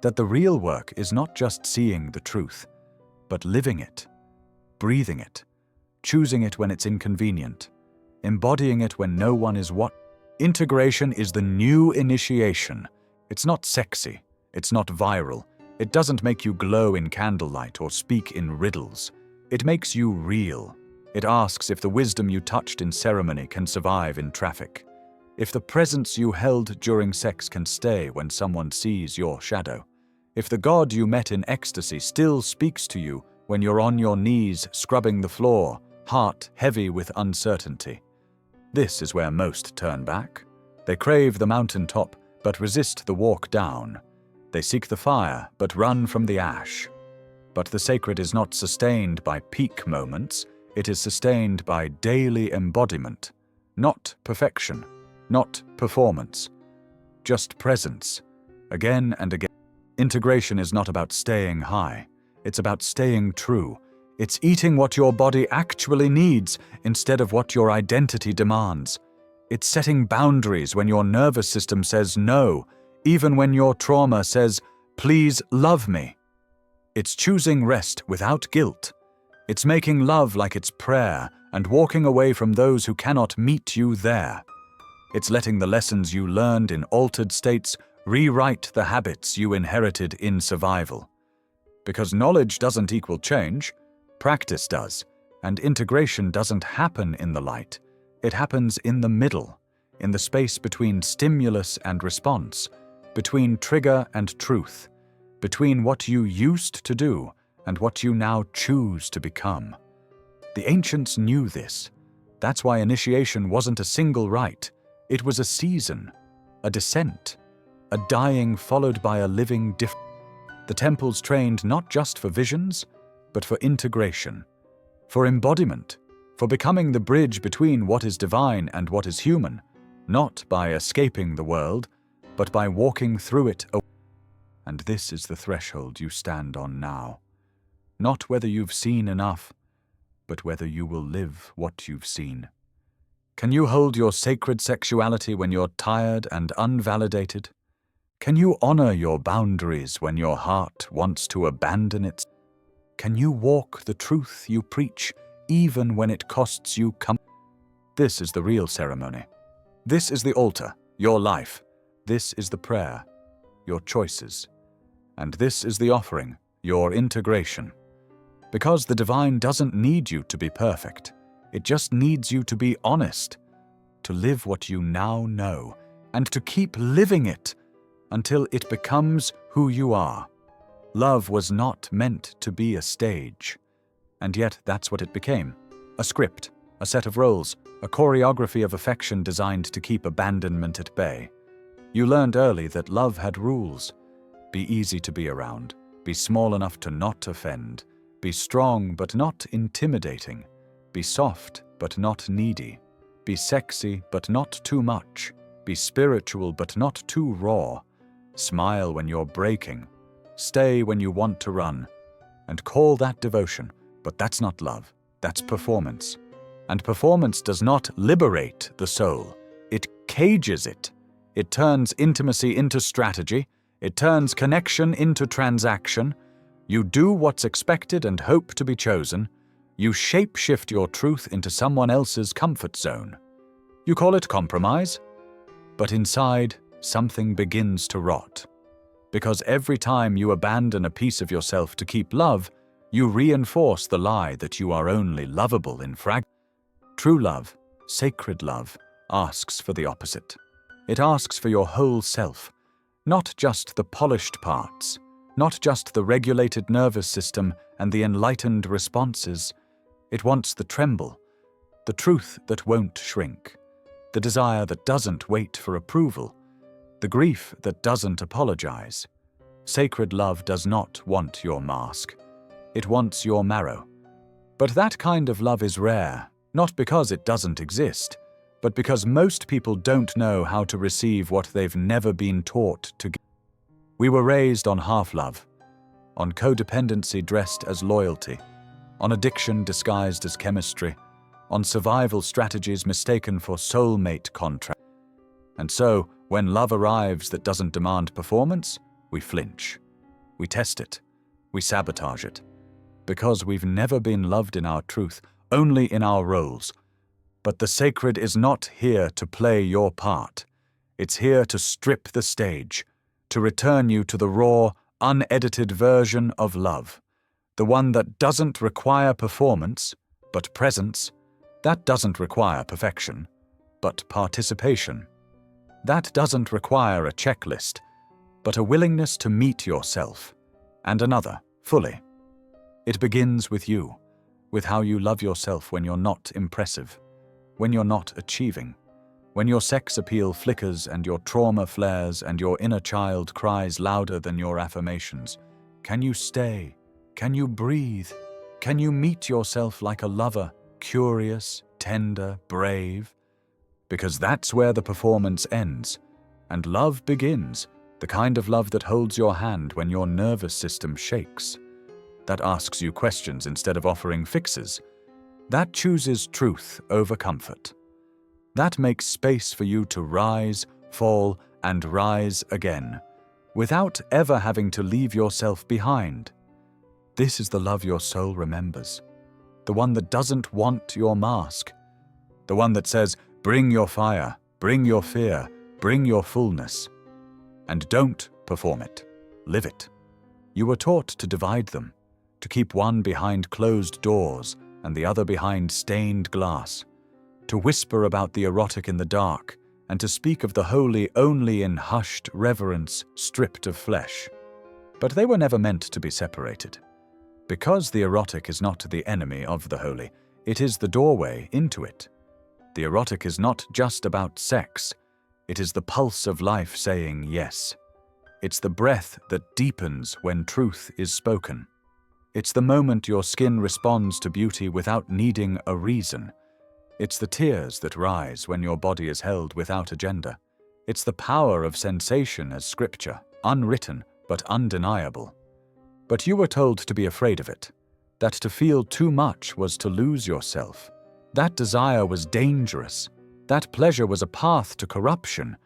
that the real work is not just seeing the truth, but living it, breathing it, choosing it when it's inconvenient, embodying it when no one is watching. Integration is the new initiation. It's not sexy, it's not viral, it doesn't make you glow in candlelight or speak in riddles. It makes you real. It asks if the wisdom you touched in ceremony can survive in traffic, if the presence you held during sex can stay when someone sees your shadow, if the God you met in ecstasy still speaks to you when you're on your knees scrubbing the floor, heart heavy with uncertainty. This is where most turn back. They crave the mountaintop, but resist the walk down. They seek the fire, but run from the ash. But the sacred is not sustained by peak moments, it is sustained by daily embodiment, not perfection, not performance, just presence, again and again. Integration is not about staying high, it's about staying true. It's eating what your body actually needs instead of what your identity demands. It's setting boundaries when your nervous system says no, even when your trauma says, please love me. It's choosing rest without guilt. It's making love like it's prayer and walking away from those who cannot meet you there. It's letting the lessons you learned in altered states rewrite the habits you inherited in survival. Because knowledge doesn't equal change, practice does, and integration doesn't happen in the light. It happens in the middle, in the space between stimulus and response, between trigger and truth, between what you used to do and what you now choose to become. The ancients knew this. That's why initiation wasn't a single rite. It was a season, a descent, a dying followed by a living difference. The temples trained not just for visions, but for integration, for embodiment, for becoming the bridge between what is divine and what is human, not by escaping the world, but by walking through it. And this is the threshold you stand on now. Not whether you've seen enough, but whether you will live what you've seen. Can you hold your sacred sexuality when you're tired and unvalidated? Can you honor your boundaries when your heart wants to abandon it? Can you walk the truth you preach even when it costs you comfort? This is the real ceremony. This is the altar, your life. This is the prayer, your choices. And this is the offering, your integration. Because the divine doesn't need you to be perfect. It just needs you to be honest, to live what you now know, and to keep living it until it becomes who you are. Love was not meant to be a stage, and yet that's what it became. A script, a set of roles, a choreography of affection designed to keep abandonment at bay. You learned early that love had rules. Be easy to be around, be small enough to not offend, be strong but not intimidating, be soft but not needy, be sexy but not too much, be spiritual but not too raw, smile when you're breaking, stay when you want to run, and call that devotion, but that's not love, that's performance. And performance does not liberate the soul, it cages it. It turns intimacy into strategy, it turns connection into transaction. You do what's expected and hope to be chosen. You shape-shift your truth into someone else's comfort zone. You call it compromise? But inside, something begins to rot. Because every time you abandon a piece of yourself to keep love, you reinforce the lie that you are only lovable in fragments. True love, sacred love, asks for the opposite. It asks for your whole self, not just the polished parts, not just the regulated nervous system and the enlightened responses. It wants the tremble, the truth that won't shrink, the desire that doesn't wait for approval, the grief that doesn't apologize. Sacred love does not want your mask. It wants your marrow. But that kind of love is rare, not because it doesn't exist, but because most people don't know how to receive what they've never been taught to give. We were raised on half-love, on codependency dressed as loyalty, on addiction disguised as chemistry, on survival strategies mistaken for soulmate contract. And so, when love arrives that doesn't demand performance, we flinch. We test it. We sabotage it. Because we've never been loved in our truth, only in our roles. But the sacred is not here to play your part. It's here to strip the stage, to return you to the raw, unedited version of love. The one that doesn't require performance, but presence. That doesn't require perfection, but participation. That doesn't require a checklist, but a willingness to meet yourself, and another, fully. It begins with you, with how you love yourself when you're not impressive, when you're not achieving, when your sex appeal flickers and your trauma flares and your inner child cries louder than your affirmations. Can you stay? Can you breathe? Can you meet yourself like a lover, curious, tender, brave? Because that's where the performance ends, and love begins, the kind of love that holds your hand when your nervous system shakes, that asks you questions instead of offering fixes, that chooses truth over comfort, that makes space for you to rise, fall, and rise again, without ever having to leave yourself behind. This is the love your soul remembers, the one that doesn't want your mask, the one that says, bring your fire, bring your fear, bring your fullness. And don't perform it, live it. You were taught to divide them, to keep one behind closed doors and the other behind stained glass, to whisper about the erotic in the dark and to speak of the holy only in hushed reverence stripped of flesh. But they were never meant to be separated. Because the erotic is not the enemy of the holy, it is the doorway into it. The erotic is not just about sex. It is the pulse of life saying yes. It's the breath that deepens when truth is spoken. It's the moment your skin responds to beauty without needing a reason. It's the tears that rise when your body is held without agenda. It's the power of sensation as scripture, unwritten but undeniable. But you were told to be afraid of it, that to feel too much was to lose yourself. That desire was dangerous. That pleasure was a path to corruption.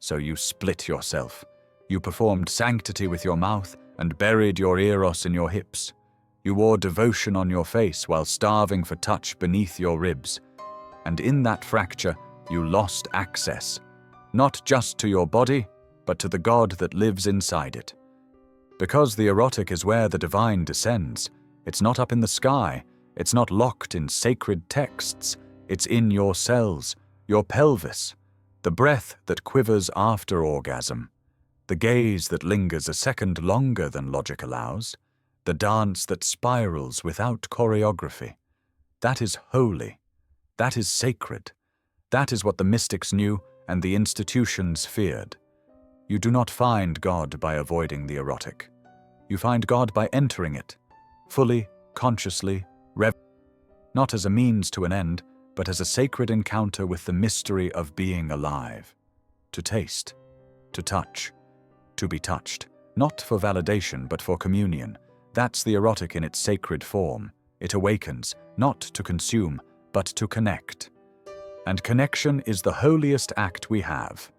So you split yourself. You performed sanctity with your mouth and buried your eros in your hips. You wore devotion on your face while starving for touch beneath your ribs. And in that fracture, you lost access, not just to your body, but to the God that lives inside it. Because the erotic is where the divine descends. It's not up in the sky. It's not locked in sacred texts. It's in your cells, your pelvis, the breath that quivers after orgasm, the gaze that lingers a second longer than logic allows, the dance that spirals without choreography. That is holy. That is sacred. That is what the mystics knew and the institutions feared. You do not find God by avoiding the erotic. You find God by entering it, fully, consciously, not as a means to an end, but as a sacred encounter with the mystery of being alive. To taste, to touch, to be touched, not for validation but for communion. That's the erotic in its sacred form. It awakens, not to consume, but to connect. And connection is the holiest act we have.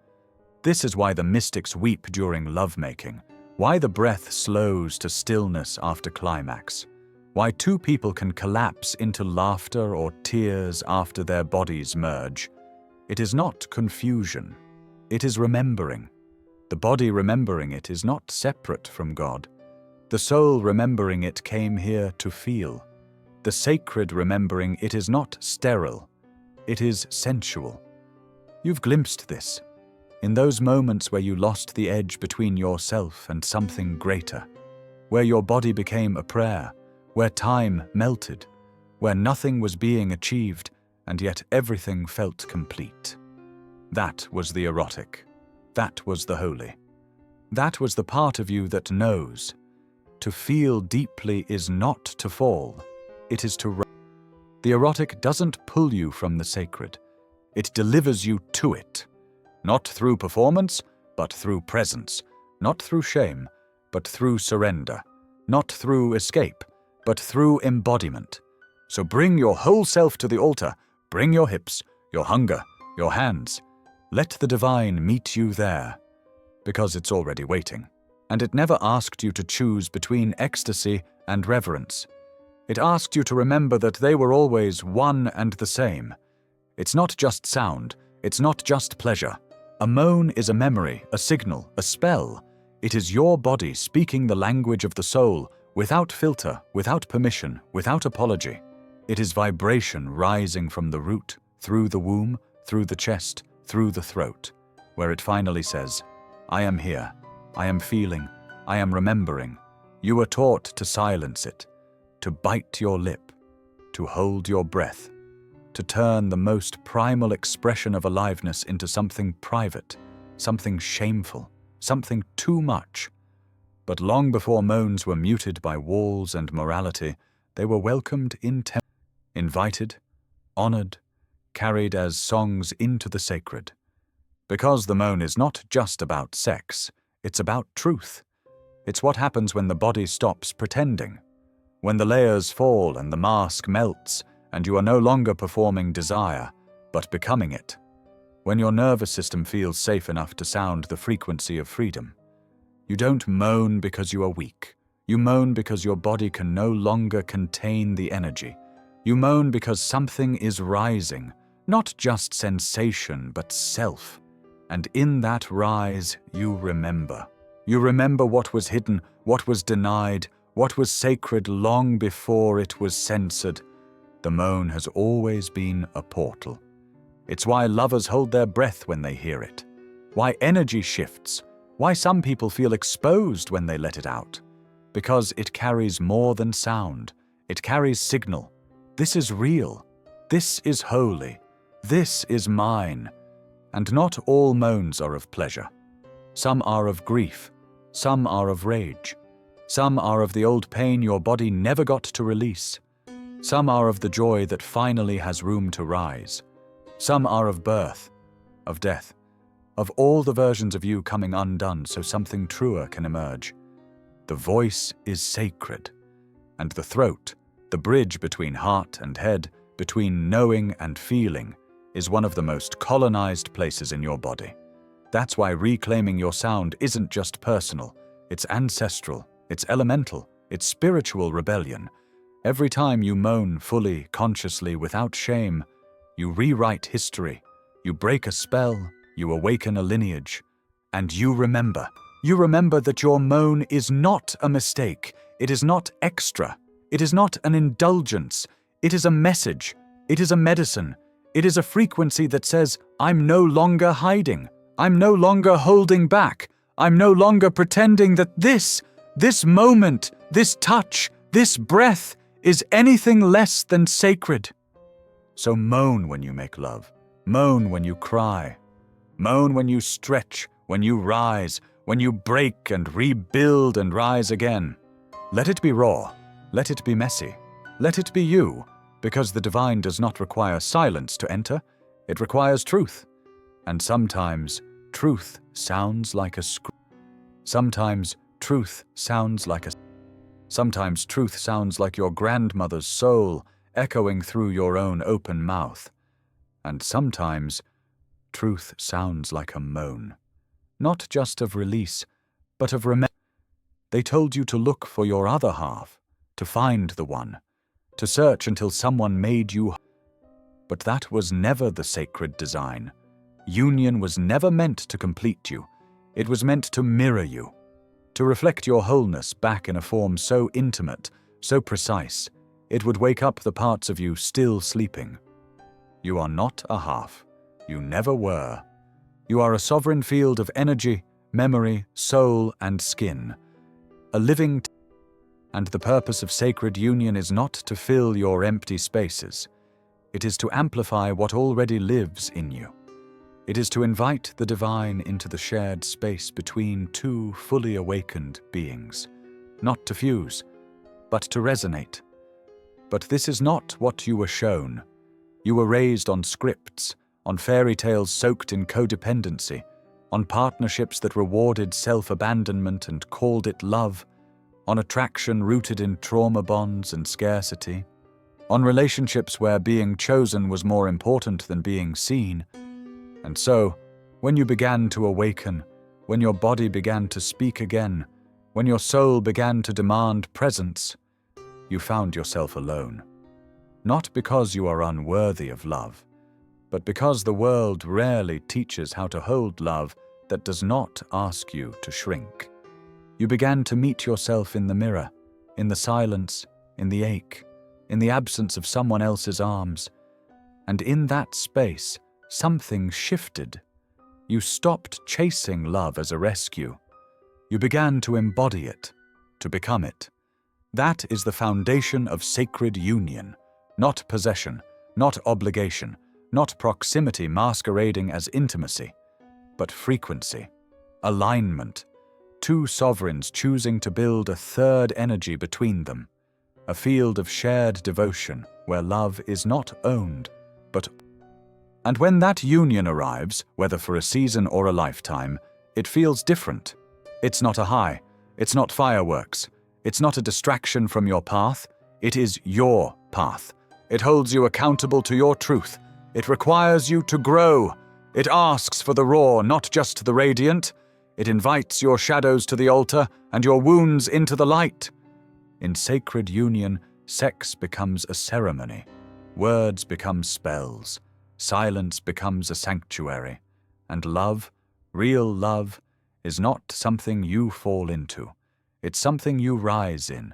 This is why the mystics weep during lovemaking, why the breath slows to stillness after climax, why two people can collapse into laughter or tears after their bodies merge. It is not confusion. It is remembering. The body remembering it is not separate from God. The soul remembering it came here to feel. The sacred remembering it is not sterile. It is sensual. You've glimpsed this in those moments where you lost the edge between yourself and something greater, where your body became a prayer, where time melted, where nothing was being achieved and yet everything felt complete. That was the erotic. That was the holy. That was the part of you that knows. To feel deeply is not to fall. It is to rise. The erotic doesn't pull you from the sacred. It delivers you to it. Not through performance, but through presence. Not through shame, but through surrender. Not through escape, but through embodiment. So bring your whole self to the altar. Bring your hips, your hunger, your hands. Let the divine meet you there, because it's already waiting. And it never asked you to choose between ecstasy and reverence. It asked you to remember that they were always one and the same. It's not just sound, it's not just pleasure. A moan is a memory, a signal, a spell. It is your body speaking the language of the soul, without filter, without permission, without apology. It is vibration rising from the root, through the womb, through the chest, through the throat, where it finally says, I am here, I am feeling, I am remembering. You were taught to silence it, to bite your lip, to hold your breath, to turn the most primal expression of aliveness into something private, something shameful, something too much. But long before moans were muted by walls and morality, they were welcomed in temple, invited, honored, carried as songs into the sacred. Because the moan is not just about sex, it's about truth. It's what happens when the body stops pretending, when the layers fall and the mask melts, and you are no longer performing desire, but becoming it. When your nervous system feels safe enough to sound the frequency of freedom. You don't moan because you are weak. You moan because your body can no longer contain the energy. You moan because something is rising, not just sensation, but self. And in that rise, you remember. You remember what was hidden, what was denied, what was sacred long before it was censored. The moan has always been a portal. It's why lovers hold their breath when they hear it. Why energy shifts. Why some people feel exposed when they let it out. Because it carries more than sound. It carries signal. This is real. This is holy. This is mine. And not all moans are of pleasure. Some are of grief. Some are of rage. Some are of the old pain your body never got to release. Some are of the joy that finally has room to rise. Some are of birth, of death, of all the versions of you coming undone so something truer can emerge. The voice is sacred, and the throat, the bridge between heart and head, between knowing and feeling, is one of the most colonized places in your body. That's why reclaiming your sound isn't just personal, it's ancestral, it's elemental, it's spiritual rebellion. Every time you moan fully, consciously, without shame, you rewrite history, you break a spell, you awaken a lineage, and you remember. You remember that your moan is not a mistake, it is not extra, it is not an indulgence, it is a message, it is a medicine, it is a frequency that says, I'm no longer hiding, I'm no longer holding back, I'm no longer pretending that this moment, this touch, this breath is anything less than sacred. So moan when you make love, moan when you cry, moan when you stretch, when you rise, when you break and rebuild and rise again. Let it be raw, let it be messy, let it be you, because the divine does not require silence to enter, it requires truth. And sometimes truth sounds like a scream. Sometimes truth sounds like your grandmother's soul echoing through your own open mouth. And sometimes truth sounds like a moan, not just of release, but of remembrance. They told you to look for your other half, to find the one, to search until someone made you. But that was never the sacred design. Union was never meant to complete you. It was meant to mirror you, to reflect your wholeness back in a form so intimate, so precise, it would wake up the parts of you still sleeping. You are not a half. You never were. You are a sovereign field of energy, memory, soul, and skin. A living and the purpose of sacred union is not to fill your empty spaces. It is to amplify what already lives in you. It is to invite the divine into the shared space between two fully awakened beings, not to fuse, but to resonate. But this is not what you were shown. You were raised on scripts, on fairy tales soaked in codependency, on partnerships that rewarded self-abandonment and called it love, on attraction rooted in trauma bonds and scarcity, on relationships where being chosen was more important than being seen. And so, when you began to awaken, when your body began to speak again, when your soul began to demand presence, you found yourself alone. Not because you are unworthy of love, but because the world rarely teaches how to hold love that does not ask you to shrink. You began to meet yourself in the mirror, in the silence, in the ache, in the absence of someone else's arms. And in that space, something shifted. You stopped chasing love as a rescue. You began to embody it, to become it. That is the foundation of sacred union, not possession, not obligation, not proximity masquerading as intimacy, but frequency, alignment, two sovereigns choosing to build a third energy between them, a field of shared devotion where love is not owned, but. And when that union arrives, whether for a season or a lifetime, it feels different. It's not a high, it's not fireworks, it's not a distraction from your path, it is your path. It holds you accountable to your truth. It requires you to grow. It asks for the raw, not just the radiant. It invites your shadows to the altar and your wounds into the light. In sacred union, sex becomes a ceremony. Words become spells. Silence becomes a sanctuary. And love, real love, is not something you fall into. It's something you rise in.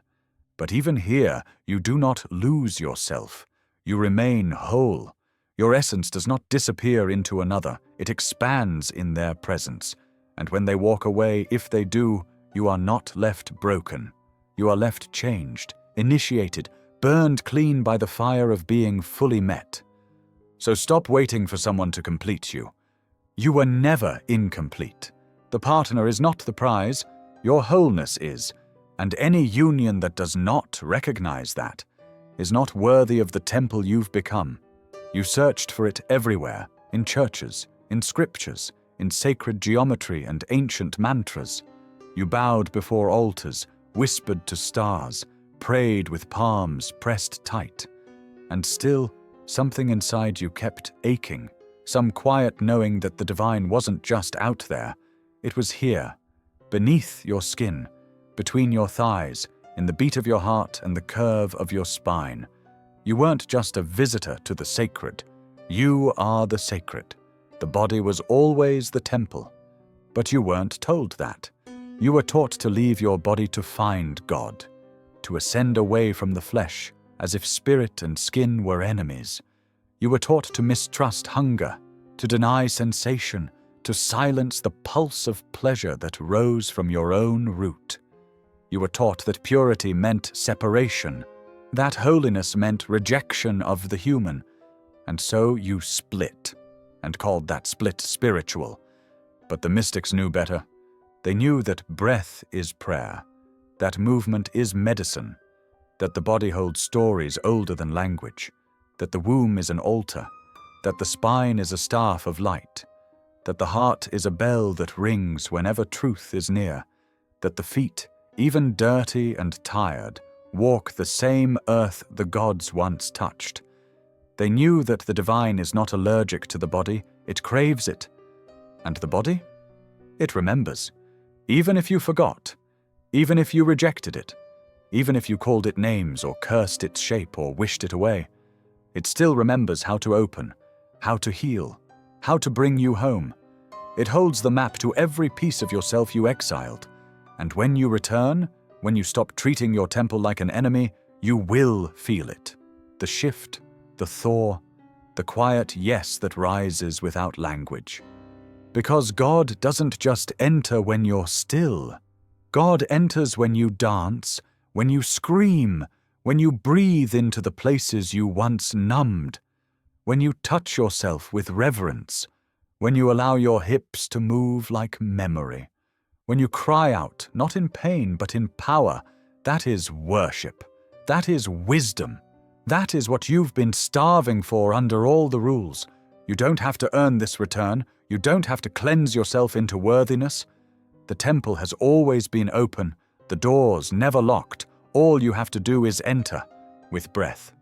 But even here, you do not lose yourself. You remain whole. Your essence does not disappear into another. It expands in their presence. And when they walk away, if they do, you are not left broken. You are left changed, initiated, burned clean by the fire of being fully met. So stop waiting for someone to complete you. You were never incomplete. The partner is not the prize. Your wholeness is, and any union that does not recognize that is not worthy of the temple you've become. You searched for it everywhere, in churches, in scriptures, in sacred geometry and ancient mantras. You bowed before altars, whispered to stars, prayed with palms pressed tight. And still, something inside you kept aching, some quiet knowing that the divine wasn't just out there, it was here, beneath your skin, between your thighs, in the beat of your heart and the curve of your spine. You weren't just a visitor to the sacred. You are the sacred. The body was always the temple. But you weren't told that. You were taught to leave your body to find God, to ascend away from the flesh, as if spirit and skin were enemies. You were taught to mistrust hunger, to deny sensation, to silence the pulse of pleasure that rose from your own root. You were taught that purity meant separation, that holiness meant rejection of the human, and so you split, and called that split spiritual. But the mystics knew better. They knew that breath is prayer, that movement is medicine, that the body holds stories older than language, that the womb is an altar, that the spine is a staff of light, that the heart is a bell that rings whenever truth is near, that the feet, even dirty and tired, walk the same earth the gods once touched. They knew that the divine is not allergic to the body, it craves it. And the body? It remembers. Even if you forgot, even if you rejected it, even if you called it names or cursed its shape or wished it away, it still remembers how to open, how to heal, how to bring you home. It holds the map to every piece of yourself you exiled. And when you return, when you stop treating your temple like an enemy, you will feel it. The shift, the thaw, the quiet yes that rises without language. Because God doesn't just enter when you're still. God enters when you dance, when you scream, when you breathe into the places you once numbed, when you touch yourself with reverence, when you allow your hips to move like memory, when you cry out, not in pain but in power. That is worship. That is wisdom. That is what you've been starving for under all the rules. You don't have to earn this return. You don't have to cleanse yourself into worthiness. The temple has always been open, the doors never locked. All you have to do is enter, with breath,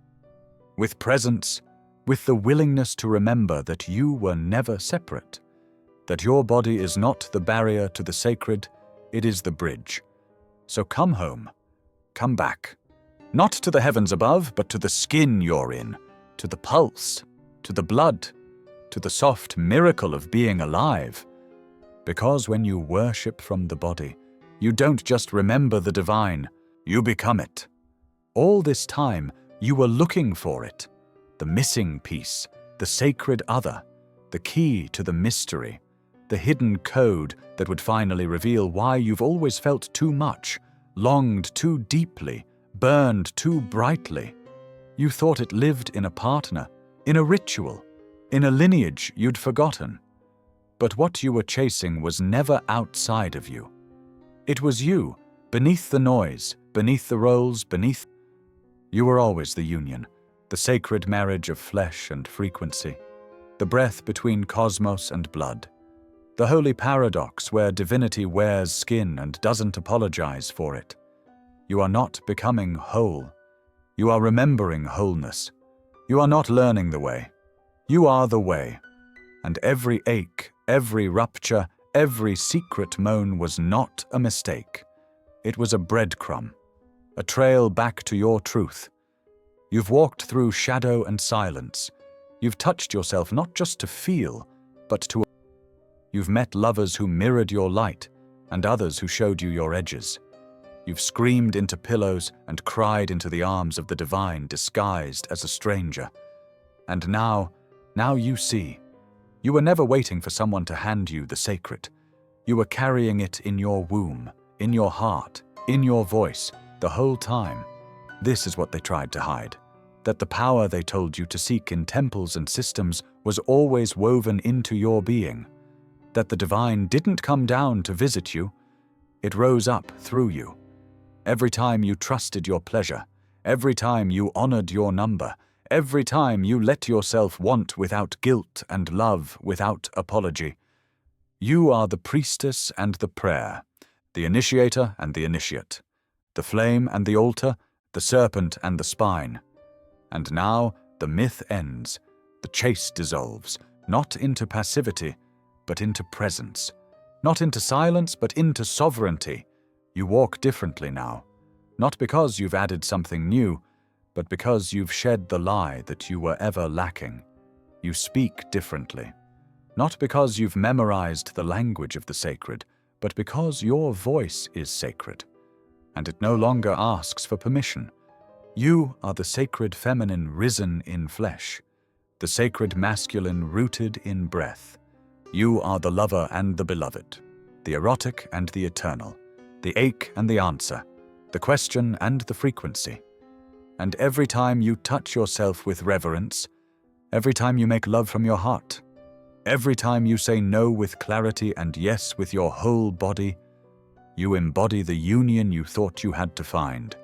with presence, with the willingness to remember that you were never separate, that your body is not the barrier to the sacred, it is the bridge. So come home, come back, not to the heavens above, but to the skin you're in, to the pulse, to the blood, to the soft miracle of being alive. Because when you worship from the body, you don't just remember the divine, you become it. All this time, you were looking for it, the missing piece, the sacred other, the key to the mystery, the hidden code that would finally reveal why you've always felt too much, longed too deeply, burned too brightly. You thought it lived in a partner, in a ritual, in a lineage you'd forgotten. But what you were chasing was never outside of you. It was you, beneath the noise, beneath the roles, beneath. You were always the union, the sacred marriage of flesh and frequency, the breath between cosmos and blood, the holy paradox where divinity wears skin and doesn't apologize for it. You are not becoming whole. You are remembering wholeness. You are not learning the way. You are the way. And every ache, every rupture, every secret moan was not a mistake. It was a breadcrumb, a trail back to your truth. You've walked through shadow and silence. You've touched yourself not just to feel, but to. You've met lovers who mirrored your light and others who showed you your edges. You've screamed into pillows and cried into the arms of the divine disguised as a stranger. And now you see. You were never waiting for someone to hand you the sacred. You were carrying it in your womb, in your heart, in your voice, the whole time. This is what they tried to hide. That the power they told you to seek in temples and systems was always woven into your being. That the divine didn't come down to visit you. It rose up through you. Every time you trusted your pleasure, every time you honored your number, every time you let yourself want without guilt and love without apology. You are the priestess and the prayer, the initiator and the initiate, the flame and the altar, the serpent and the spine. And now the myth ends, the chase dissolves, not into passivity, but into presence, not into silence, but into sovereignty. You walk differently now, not because you've added something new, but because you've shed the lie that you were ever lacking. You speak differently, not because you've memorized the language of the sacred, but because your voice is sacred, and it no longer asks for permission. You are the sacred feminine risen in flesh, the sacred masculine rooted in breath. You are the lover and the beloved, the erotic and the eternal, the ache and the answer, the question and the frequency. And every time you touch yourself with reverence, every time you make love from your heart, every time you say no with clarity and yes with your whole body, you embody the union you thought you had to find.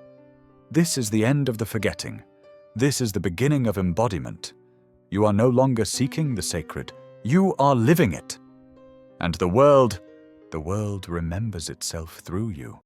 This is the end of the forgetting. This is the beginning of embodiment. You are no longer seeking the sacred. You are living it. And the world remembers itself through you.